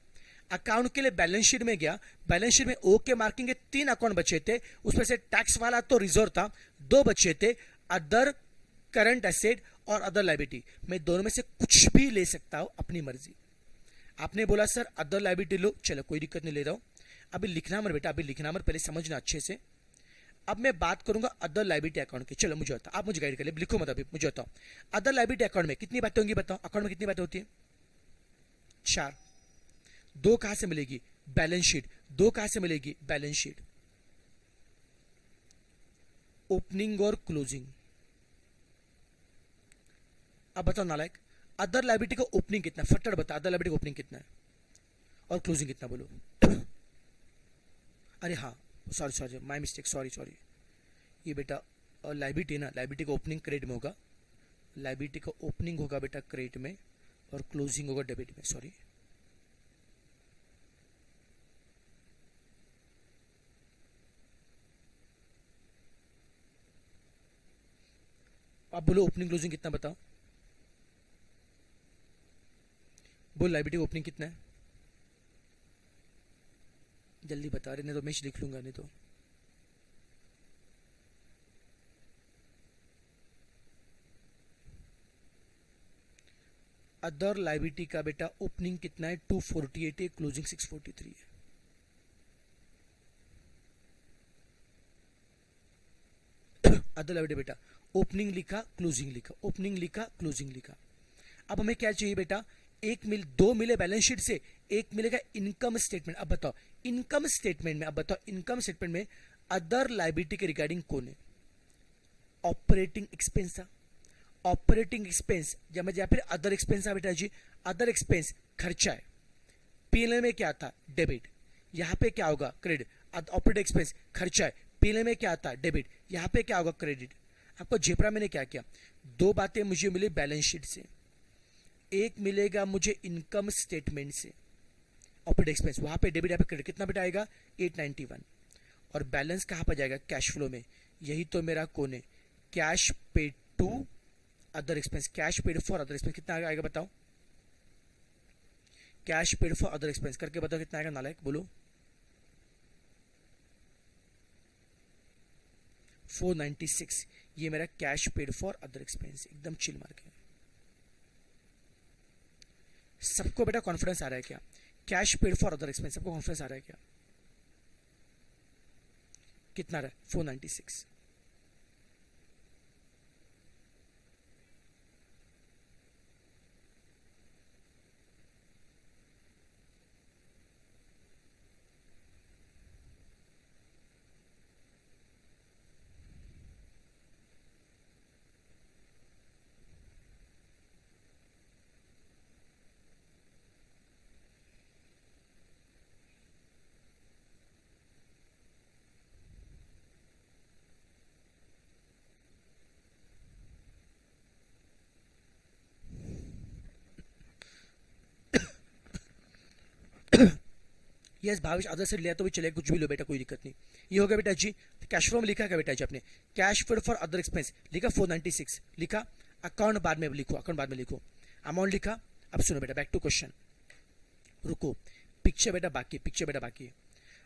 अकाउंट के लिए बैलेंस शीट में गया, बैलेंस शीट में ओ के मार्किंग के 3 अकाउंट बचे थे, उसमें से टैक्स वाला तो रिजर्व था, 2 बचे थे, अदर करंट एसेट और अदर लायबिलिटी। मैं दोनों में से कुछ भी ले सकता हूं अपनी मर्जी। आपने बोला सर अदर लायबिलिटी लो, चलो कोई दिक्कत नहीं, ले रहा हूं। अभी लिखना मत बेटा, अभी लिखना मत, पहले समझना अच्छे से। अब मैं बात करूंगा अदर लायबिलिटी अकाउंट की। चलो मुझे बताओ, आप मुझे गाइड कर ले, लिखो मत अभी, मुझे बताओ अदर लायबिलिटी अकाउंट में कितनी बातें होंगी बताओ? अकाउंट में कितनी बातें होती है? 4। 2 कहां से मिलेगी? Balance sheet. 2 कहां से मिलेगी? Balance sheet. ओपनिंग और क्लोजिंग। अब बताओ नालायक, अदर लायबिलिटी का ओपनिंग कितना? फटड़ बता, अदर लायबिलिटी का ओपनिंग कितना है और क्लोजिंग कितना बोलो? अरे हाँ, सॉरी माय मिस्टेक, सॉरी। ये बेटा लायबिलिटी ना, लायबिलिटी का ओपनिंग क्रेडिट में होगा, लायबिलिटी का ओपनिंग होगा बेटा क्रेडिट में और क्लोजिंग होगा डेबिट में, सॉरी। आप बोलो ओपनिंग क्लोजिंग कितना बताओ? बोल लायबिलिटी ओपनिंग कितना है? जल्दी बता रहे, नहीं तो मैं लिख लूंगा, नहीं तो। अदर लायबिलिटी का बेटा ओपनिंग कितना है? 248 है, क्लोजिंग 643 है। अदर लायबिलिटी बेटा ओपनिंग लिखा, क्लोजिंग लिखा, ओपनिंग लिखा, क्लोजिंग लिखा। अब हमें क्या चाहिए बेटा? दो मिले बैलेंस शीट से, एक मिलेगा इनकम स्टेटमेंट। अब बताओ इनकम स्टेटमेंट में, अब बताओ इनकम स्टेटमेंट में अदर लायबिलिटी के रिगार्डिंग कौन है? ऑपरेटिंग एक्सपेंस था, ऑपरेटिंग एक्सपेंस या फिर अदर एक्सपेंस था बेटा जी। अदर एक्सपेंस खर्चा है, पीएनएल में क्या था? डेबिट। यहां पे क्या होगा? क्रेडिट। ऑपरेटिंग एक्सपेंस खर्चा है, पीएनएल में क्या आता? डेबिट। यहां पे क्या होगा? क्रेडिट। आपको जेपरा मैंने क्या किया, 2 बातें मुझे मिली बैलेंस शीट से, एक मिलेगा मुझे इनकम स्टेटमेंट से, ऑपरेटिंग एक्सपेंस, वहां पे डेबिट, यहाँ पे क्रेडिट। कितना बेटा आएगा? 891। और बैलेंस कहां पर जाएगा? कैश फ्लो में। यही तो मेरा कौन है? Cash paid to other expense, cash paid for other expense. कितना आएगा बताओ? Cash paid for other expense करके बताओ कितना आएगा नालायक, बोलो? 496। ये मेरा cash paid for other expense, एकदम चिल मार के। सबको बेटा कॉन्फिडेंस आ रहा है क्या? Cash paid for other expense, सबको कॉन्फिडेंस आ रहा है क्या? कितना रहा? 496। यस भावेश अदर से लिया तो भी चलेगा, कुछ भी लो बेटा, कोई दिक्कत नहीं। ये हो गया बेटा जी। कैश फ्लो में लिखा क्या बेटा जी आपने? Cash flow for other expense लिखा 496 लिखा। अकाउंट बाद में लिखो, अकाउंट बाद में लिखो। अमाउंट लिखा। अब सुनो बेटा, बैक टू क्वेश्चन। रुको, पिक्चर बेटा बाकी, पिक्चर बेटा बाकी है।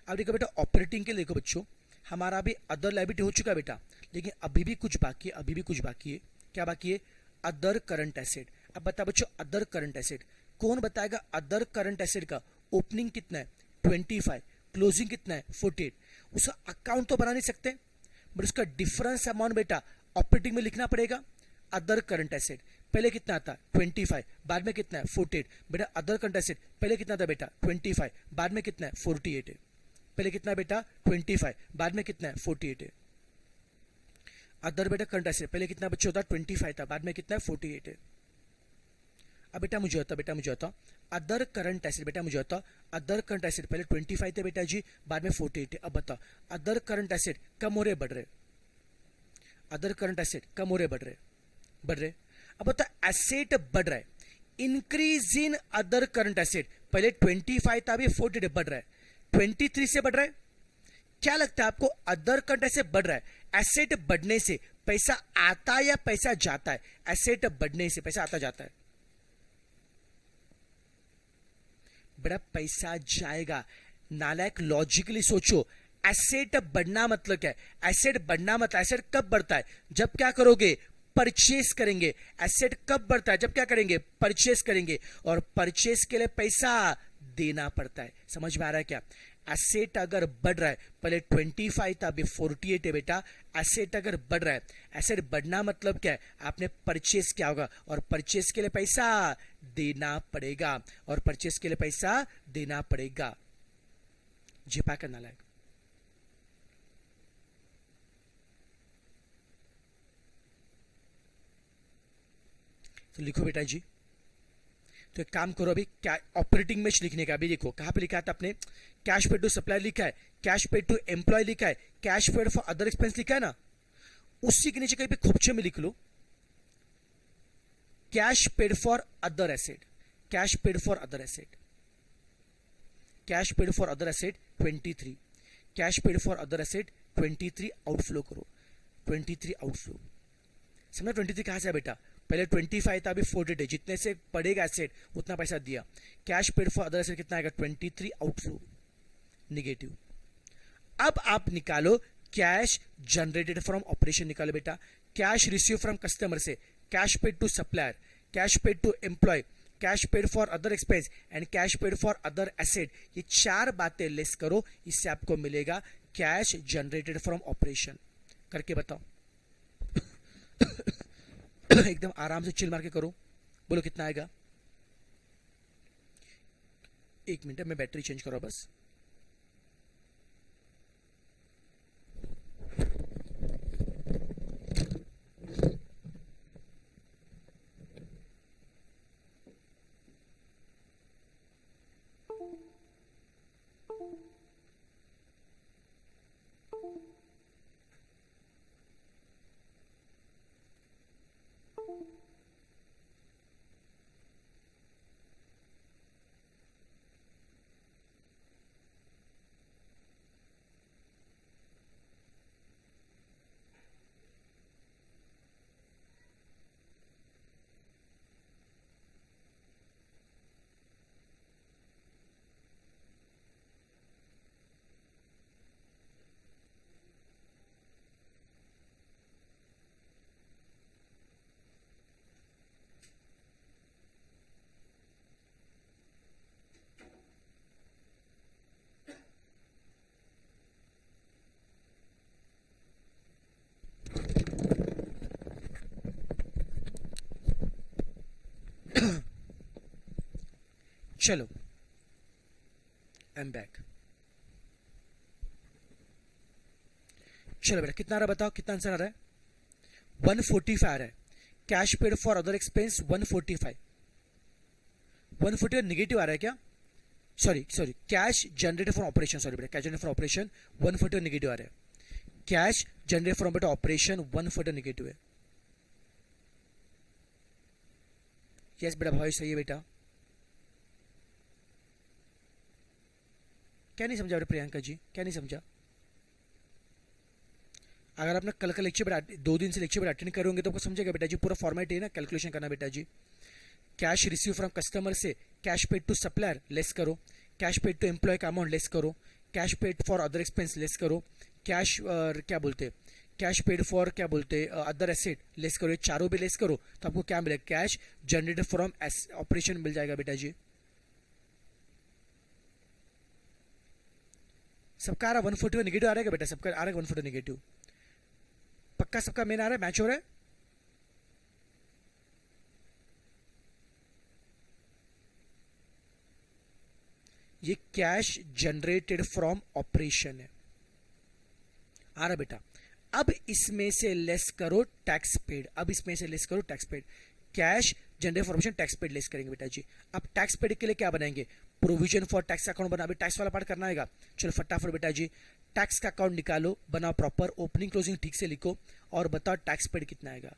अब देखो बेटा ऑपरेटिंग के लिए देखो बच्चों, हमारा अभी अदर लायबिलिटी हो चुका है बेटा, लेकिन अभी भी कुछ बाकी है, अभी भी कुछ बाकी है। क्या बाकी है? Other current asset. अब बता बच्चों, अदर करंट एसेट कौन बताएगा? अदर करंट एसेट का ओपनिंग कितना है? 25। क्लोजिंग कितना है? 48। उसका अकाउंट तो बना नहीं सकते, बट उसका डिफरेंस अमाउंट बेटा ऑपरेटिंग में लिखना पड़ेगा। अदर करंट एसेट पहले कितना था? 25, बाद में कितना है? 48। बेटा अदर करंट एसेट पहले कितना था बेटा? 25, बाद में कितना है? 48 है। पहले कितना बेटा? 25, बाद में कितना है? 48 है। अदर बेटा करंट एसेट पहले कितना बच्चों होता? 25 था, बाद में कितना है? 48 है। अब बेटा मुझे होता अदर करंट एसेट, बेटा मुझे होता अदर करंट एसेट पहले 25 थे बेटा जी, बाद में 48 है। अब बताओ अदर करंट एसेट कम हो रहे बढ़ रहे? अदर करंट एसेट कम हो रहे बढ़ रहे? बढ़ रहे। अब बता एसेट बढ़ रहा है, increase in other current asset पहले 25 था, अभी 48 बढ़ रहा है, 23 से बढ़ रहा है। क्या लगता है आपको? अदर करंट एसेट बढ़ रहा है, एसेट बढ़ने से पैसा आता है या पैसा जाता है? एसेट बढ़ने से पैसा आता जाता है बेटा, पैसा जाएगा। नालायक लॉजिकली सोचो, एसेट बढ़ना मतलब क्या है? एसेट बढ़ना मतलब एसेट कब बढ़ता है? जब क्या करोगे? परचेस करेंगे। एसेट कब बढ़ता है? जब क्या करेंगे? परचेस करेंगे, और परचेस के लिए पैसा देना पड़ता है। समझ में आ रहा है क्या? एसेट अगर बढ़ रहा है, पहले 25 था, अभी 48 है बेटा। एसेट अगर बढ़ रहा है, एसेट बढ़ना मतलब क्या है? आपने परचेस किया होगा, और परचेस के लिए पैसा देना पड़ेगा, और परचेस के लिए पैसा देना पड़ेगा। जिपा करना लायक। तो लिखो बेटा जी। तो एक काम करो, अभी क्या ऑपरेटिंग में लिखने का, अभी देखो कहां पे लिखा था अपने? कैश पेड टू सप्लायर लिखा है, कैश पेड टू एम्प्लॉय लिखा है, cash paid for other expense लिखा है ना, उसी के नीचे कहीं पे खुपचे में लिख लो cash paid for other asset, cash paid for other asset, cash paid for other asset 23, cash paid for other asset 23 outflow करो, 23 आउटफ्लो। समझा 23 कहां से है बेटा? पहले 25 था, अभी 48 है, जितने से पड़ेगा एसेट उतना पैसा दिया। Cash paid for other asset कितना आएगा? 23 आउटफ्लो निगेटिव। अब आप निकालो कैश जनरेटेड फ्रॉम ऑपरेशन, निकालो बेटा। कैश रिसीव फ्रॉम कस्टमर से, cash paid to supplier, cash paid to employ, cash paid for other expense and cash paid for other asset. ये चार बातें लेस करो, इससे आपको मिलेगा कैश जनरेटेड फ्रॉम ऑपरेशन। करके बताओ। एकदम आराम से चिल मार के करो, बोलो कितना आएगा? एक मिनट में बैटरी चेंज करो बस। चलो आई एम बैक। चलो बेटा कितना आ रहा है बताओ, कितना आंसर आ रहा है? 145 आ रहा है। Cash paid for other expense 145, 140 negative आ रहा है क्या? Sorry sorry, cash generated from operation, sorry बेटा, cash generated from operation 140 negative आ रहा है। कैश जनरेटेड फ्रॉम बेटा ऑपरेशन 140 नेगेटिव है। यस बेटा भाई सही है बेटा। क्या नहीं समझा प्रियंका जी, क्या नहीं समझा? अगर आपने कल का लेक्चर 2 दिन से लेक्चर अटेंड करोगे तो आपको समझेगा बेटा जी, पूरा फॉर्मेट है ना, कैलकुलेशन करना बेटा जी। कैश रिसीव फ्रॉम कस्टमर से cash paid to supplier less करो, कैश पेड टू एम्प्लॉय का अमाउंट लेस करो, cash paid for other expense less करो, कैश क्या बोलते, कैश पेड फॉर क्या बोलते अदर एसेट लेस करो, ये चारों भी लेस करो तो आपको क्या मिलेगा? कैश जनरेटेड फ्रॉम ऑपरेशन मिल जाएगा बेटा जी। सबका आ रहा 140 नेगेटिव आ रहा है बेटा? सबका आ रहा है 140 नेगेटिव? पक्का सबका मेन आ रहा है, मैच हो रहा है? ये कैश जनरेटेड फ्रॉम ऑपरेशन है, आ रहा बेटा। अब इसमें से लेस करो टैक्स पेड, अब इसमें से लेस करो tax paid. Cash generate for operation tax paid less करेंगे बेटा जी। अब टैक्स पेड के लिए क्या बनाएंगे? प्रोविजन फॉर टैक्स अकाउंट बना, अभी टैक्स वाला पार्ट करना है। चलो फटाफट बेटा जी, टैक्स का अकाउंट निकालो, बनाओ प्रॉपर, ओपनिंग क्लोजिंग ठीक से लिखो और बताओ टैक्स पेड कितना आएगा।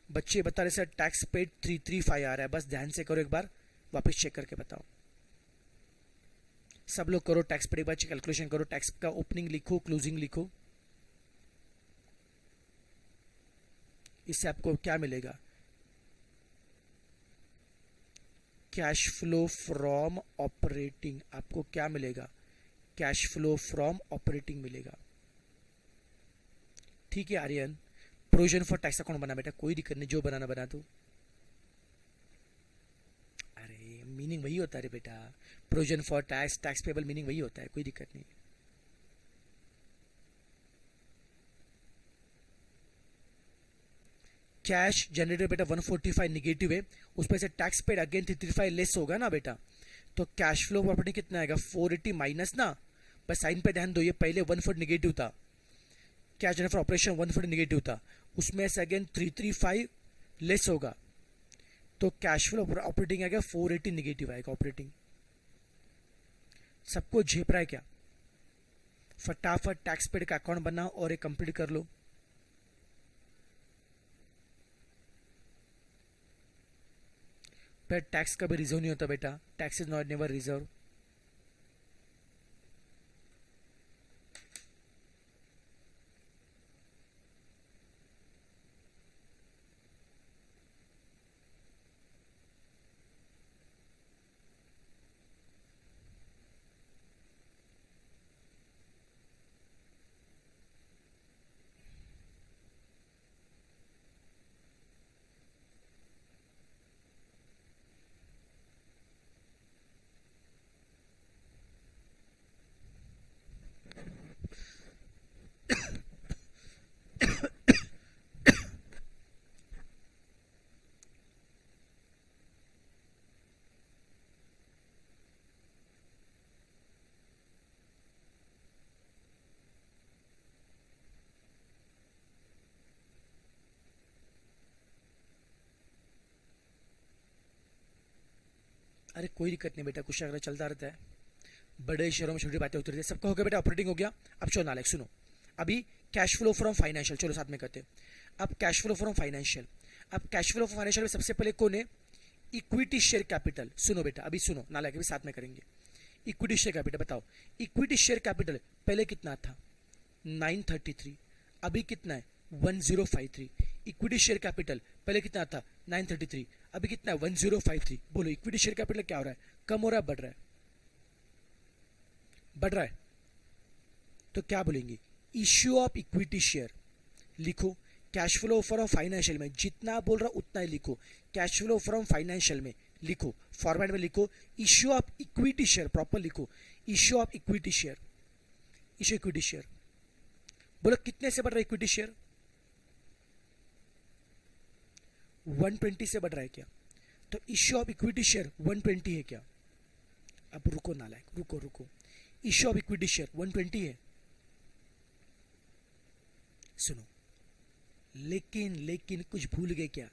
बच्चे बता रहे सर टैक्स पेड 335 आ रहा है, बस ध्यान से करो एक बार, वापस चेक करके बताओ। सब लोग करो टैक्स पेड एक बार कैलकुलेशन करो, टैक्स का ओपनिंग लिखो, क्लोजिंग लिखो, इससे आपको क्या मिलेगा? कैश फ्लो फ्रॉम ऑपरेटिंग, आपको क्या मिलेगा? कैश फ्लो फ्रॉम ऑपरेटिंग मिलेगा। ठीक है Aryan, provision for tax account बना बेटा, कोई दिक्कत नहीं, जो बनाना बना दो। अरे मीनिंग वही होता है बेटा, provision for tax, tax payable meaning वही होता है, कोई दिक्कत नहीं। कैश जनरेटेड बेटा 145 निगेटिव है, उसमें से टैक्स पेड अगेन 335 लेस होगा ना बेटा, तो कैश फ्लो प्रॉपर्टी कितना आएगा? 480 माइनस ना, बस साइन पे ध्यान दो, ये पहले 140 निगेटिव था, cash generate for operation 140 negative था, उसमें से अगेन 335 लेस होगा, तो कैश फ्लो ऑपरेटिंग आएगा 480 निगेटिव आएगा ऑपरेटिंग। सबको झेप रहा है क्या? फटाफट टैक्स पेड का अकाउंट बनाओ और ये कंप्लीट कर लो। पर टैक्स का भी रिजर्व नहीं होता बेटा, tax is not never reserve. अरे कोई दिक्कत नहीं बेटा, कुछ अगर चलता रहता है, बड़े शहरों में छोटी बातें होती रहती है। सबका हो गया बेटा, ऑपरेटिंग हो गया। अब चलो नालायक सुनो, अभी कैश फ्लो फ्रॉम फाइनेंशियल, चलो साथ में करते हैं। अब कैश फ्लो फ्रॉम फाइनेंशियल, अब कैश फ्लो फ्रॉम फाइनेंशियल में सबसे पहले कौन है? Equity share capital. सुनो बेटा, अभी सुनो नालायक, अभी साथ में करेंगे। इक्विटी शेयर कैपिटल बताओ, इक्विटी शेयर कैपिटल पहले कितना था? 933, अभी कितना है? 1053। इक्विटी शेयर कैपिटल पहले कितना था? 933, अभी कितना है? 1053। बोलो इक्विटी शेयर कैपिटल क्या हो रहा है? कम हो रहा है, बढ़ रहा है? बढ़ रहा है। तो क्या बोलेंगे? इश्यू ऑफ इक्विटी शेयर लिखो। कैश फ्लो फ्रॉम फाइनेंशियल में जितना बोल रहा उतना ही लिखो, कैश फ्लो फ्रॉम फाइनेंशियल में लिखो, फॉर्मेट में लिखो, issue of equity share proper लिखो, issue of equity share, issue equity share. बोलो कितने से बढ़ रहा है इक्विटी शेयर? 120 से बढ़ रहा है क्या? तो इश्यू ऑफ इक्विटी शेयर 120 है क्या? अब रुको नालायक, रुको रुको, इश्यू ऑफ इक्विटी शेयर 120 है। सुनो, लेकिन लेकिन कुछ भूल गए क्या?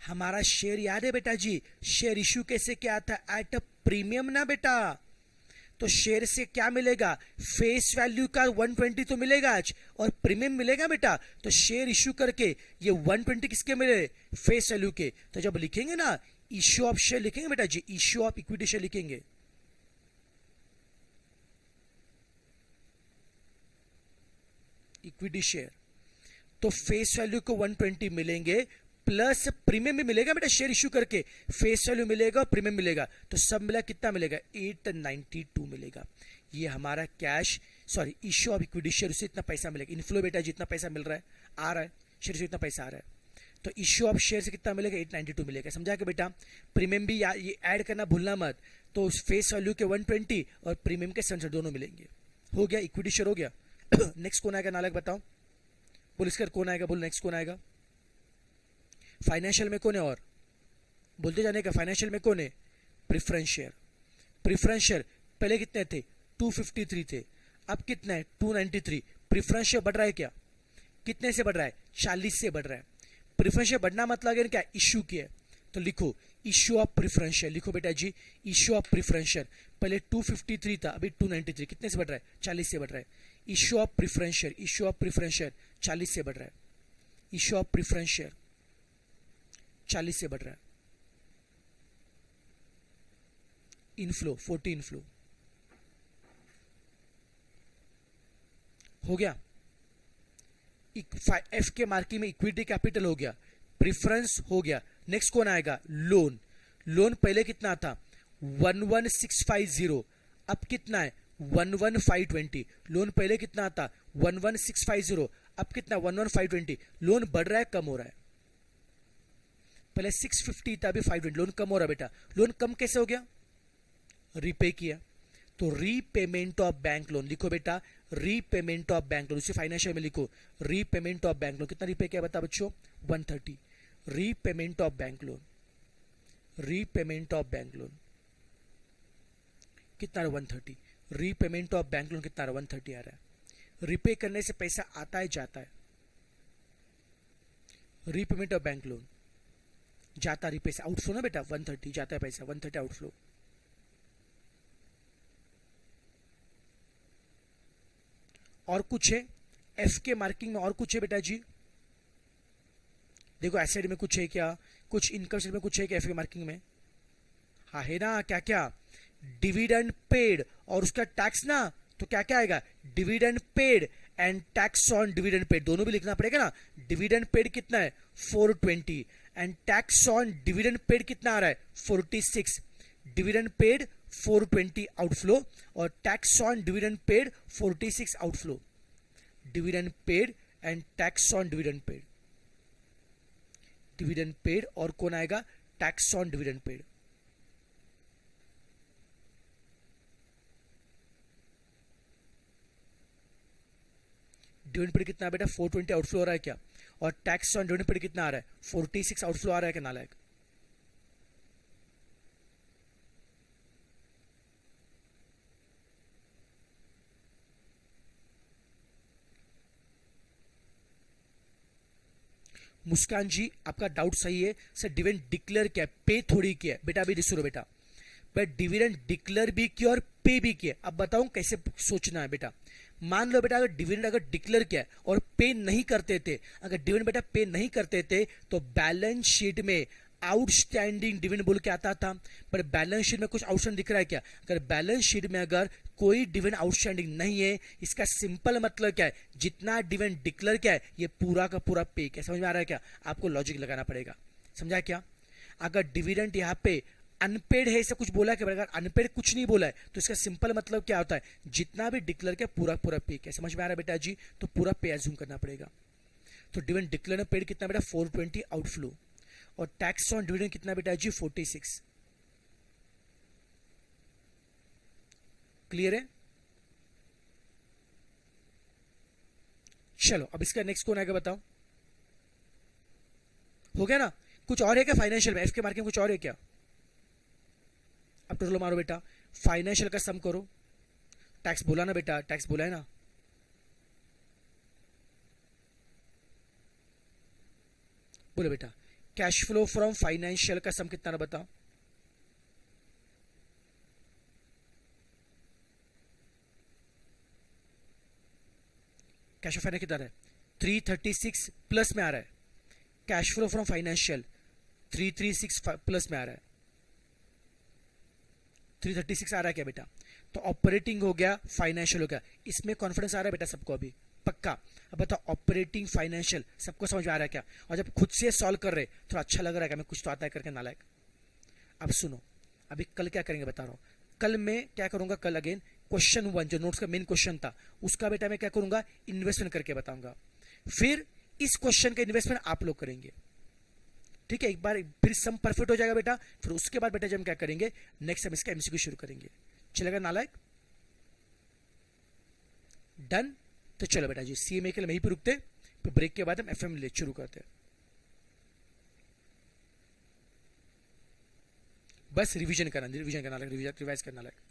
हमारा शेयर याद है बेटा जी, शेयर इश्यू कैसे क्या था? एट अ प्रीमियम ना बेटा, तो शेयर से क्या मिलेगा? फेस वैल्यू का 120 तो मिलेगा आज, और प्रीमियम मिलेगा बेटा। तो शेयर इश्यू करके ये 120 किसके मिले? फेस वैल्यू के। तो जब लिखेंगे ना इश्यू ऑफ शेयर लिखेंगे बेटा जी, इश्यू ऑफ इक्विटी शेयर लिखेंगे। इक्विटी शेयर, तो फेस वैल्यू को 120 मिलेंगे प्लस प्रीमियम भी मिलेगा बेटा, शेयर इश्यू करके फेस वैल्यू मिलेगा और प्रीमियम मिलेगा, तो सब मिला कितना मिलेगा 892 मिलेगा। ये हमारा cash sorry issue of equity share, उससे इतना पैसा मिलेगा। इनफ्लो बेटा जितना पैसा मिल रहा है आ रहा है, शेयर से इतना पैसा आ रहा है, तो इश्यू ऑफ शेयर से कितना मिलेगा 892 मिलेगा। समझा कि बेटा प्रीमियम भी ये ऐड करना भूलना मत, तो फेस वैल्यू के 120 और प्रीमियम के 67 दोनों मिलेंगे। हो गया इक्विटी शेयर हो गया। नेक्स्ट कौन आएगा नालक बताओ, बोल इसका कौन आएगा, बोल नेक्स्ट कौन आएगा। फाइनेंशियल में कौन है और बोलते जाने का, फाइनेंशियल में कौन है प्रेफरेंस शेयर। प्रेफरेंस शेयर पहले कितने थे 253 थे, अब कितना है 293। प्रेफरेंस शेयर बढ़ रहा है क्या, कितने से बढ़ रहा है 40 से बढ़ रहा है। प्रेफरेंस शेयर बढ़ना मतलब क्या इश्यू किया है, तो लिखो इश्यू ऑफ प्रेफरेंस शेयर, लिखो बेटा जी इश्यू ऑफ प्रेफरेंस शेयर। पहले 253 था अभी 293, कितने से बढ़ रहा है 40 से बढ़ रहा है। Issue of preference share, issue of preference share 40 से बढ़ रहा है, इश्यू ऑफ प्रेफरेंस शेयर 40 से बढ़ रहा है। इनफ्लो 40 इनफ्लो हो गया। एफ के मार्किंग में इक्विटी कैपिटल हो गया, प्रेफरेंस हो गया। नेक्स्ट कौन आएगा लोन। लोन पहले कितना था 11650, अब कितना है 11520। लोन पहले कितना था 11650, अब कितना 11520। लोन बढ़ रहा है कम हो रहा है, पहले 650 था अभी 520, लोन कम हो रहा है बेटा। लोन कम कैसे हो गया, रीपे किया, तो रीपेमेंट ऑफ बैंक लोन लिखो बेटा, रीपेमेंट ऑफ बैंक लोन। उसी फाइनेंशियल में लिखो रीपेमेंट ऑफ बैंक लोन। कितना रीपे किया बता बच्चों 130। Repayment of bank loan, repayment of bank loan कितना 130। रीपेमेंट ऑफ बैंक लोन कितना 130 आ रहा है। रिपे करने से पैसा आता है जाता है, रीपेमेंट ऑफ बैंक लोन जाता रिपे से, आउटफ्लो ना बेटा 130 जाता है पैसा 130 आउटफ्लो। और कुछ है एफ के मार्किंग में, और कुछ है बेटा जी देखो एसेट में कुछ है क्या, कुछ इनकम स्टेटमेंट में कुछ है क्या एफ के मार्किंग में, हाँ है ना, क्या क्या डिविडेंड पेड और उसका टैक्स ना, तो क्या क्या आएगा dividend paid and tax on dividend paid, दोनों भी लिखना पड़ेगा ना। डिविडेंड पेड कितना है 420 and tax on dividend paid कितना आ रहा है 46। डिविडेंड पेड 420 आउटफ्लो और tax on dividend paid 46 outflow. Dividend paid and tax on dividend paid, dividend paid और कौन आएगा tax on dividend paid. Dividend paid कितना बेटा 420 आउटफ्लो हो रहा है क्या, और टैक्स ऑन डिविडेंड पेड कितना आ रहा है 46 आउटफ्लो आ रहा है क्या नालायक। मुस्कान जी आपका डाउट सही है सर, डिविडेंड डिक्लेयर किया पे थोड़ी किया बेटा, अभी सुनो बेटा, बट डिविडेंड डिक्लेयर भी किया और पे भी किया। अब बताऊं कैसे सोचना है बेटा। मान लो बेटा अगर डिविडेंड अगर डिक्लेयर किया और पे नहीं करते थे, अगर डिविडेंड बेटा पे नहीं करते थे तो बैलेंस शीट में आउटस्टैंडिंग डिविडेंड बोल के आता था, पर बैलेंस शीट में कुछ आउटस्टैंडिंग दिख रहा है क्या। अगर बैलेंस शीट में अगर कोई डिविडेंड आउटस्टैंडिंग नहीं है, इसका सिंपल मतलब क्या है जितना डिविडेंड डिक्लेयर किया है ये पूरा का पूरा पे किया। समझ में आ रहा है क्या, आपको लॉजिक लगाना पड़ेगा, समझा क्या। अगर डिविडेंड यहाँ पे अनपेड है ऐसा कुछ बोला है, अगर अनपेड कुछ नहीं बोला है तो इसका सिंपल मतलब क्या होता है जितना भी डिक्लेयर किया पूरा पूरा पे किया। समझ में आ रहा है बेटा जी, तो पूरा पे एज्यूम करना पड़ेगा। तो डिविडेंड डिक्लेयर पेड कितना बेटा 420 आउटफ्लो और टैक्स ऑन डिविडेंड कितना बेटा जी 46। क्लियर है। चलो अब इसका नेक्स्ट कौन आएगा बताओ, हो गया ना। कुछ और है क्या फाइनेंशियल में, एफ के मार्किंग कुछ और है क्या। अब टोटल मारो बेटा, फाइनेंशियल का सम करो। टैक्स बोला ना बेटा, टैक्स बोला है ना। बोलो बेटा कैश फ्लो फ्रॉम फाइनेंशियल का सम कितना ना बताओ। कैश फ्लो कितना है 336 प्लस में आ रहा है। Cash flow from financial 336 plus में आ रहा है, 336 आ रहा है क्या बेटा। तो ऑपरेटिंग हो गया फाइनेंशियल हो गया, इसमें कॉन्फिडेंस आ रहा है बेटा सबको अभी। पक्का। अब बताओ ऑपरेटिंग फाइनेंशियल सबको समझ में आ रहा है क्या? और जब खुद से सॉल्व कर रहे थोड़ा अच्छा लग रहा है क्या? मैं कुछ तो आता है करके नालायक। अब सुनो, अभी कल क्या करेंगे बता रहा हूँ। कल मैं क्या करूंगा, कल अगेन क्वेश्चन 1 जो नोट्स का मेन क्वेश्चन था उसका बेटा मैं क्या करूंगा, इन्वेस्टमेंट करके बताऊंगा। फिर इस क्वेश्चन का इन्वेस्टमेंट आप लोग करेंगे, ठीक है? एक बार फिर सम परफेक्ट हो जाएगा बेटा, फिर उसके बाद बेटा जब हम क्या करेंगे, नेक्स्ट हम इसका एमसीक्यू शुरू करेंगे। चलेगा नालायक? डन? तो चलो बेटा जी, सीएमए के लिए वहीं पे रुकते, फिर ब्रेक के बाद हम एफएम ले शुरू करते हैं। बस रिवीजन करना, रिवीजन करना, रिवाइज करना लगे।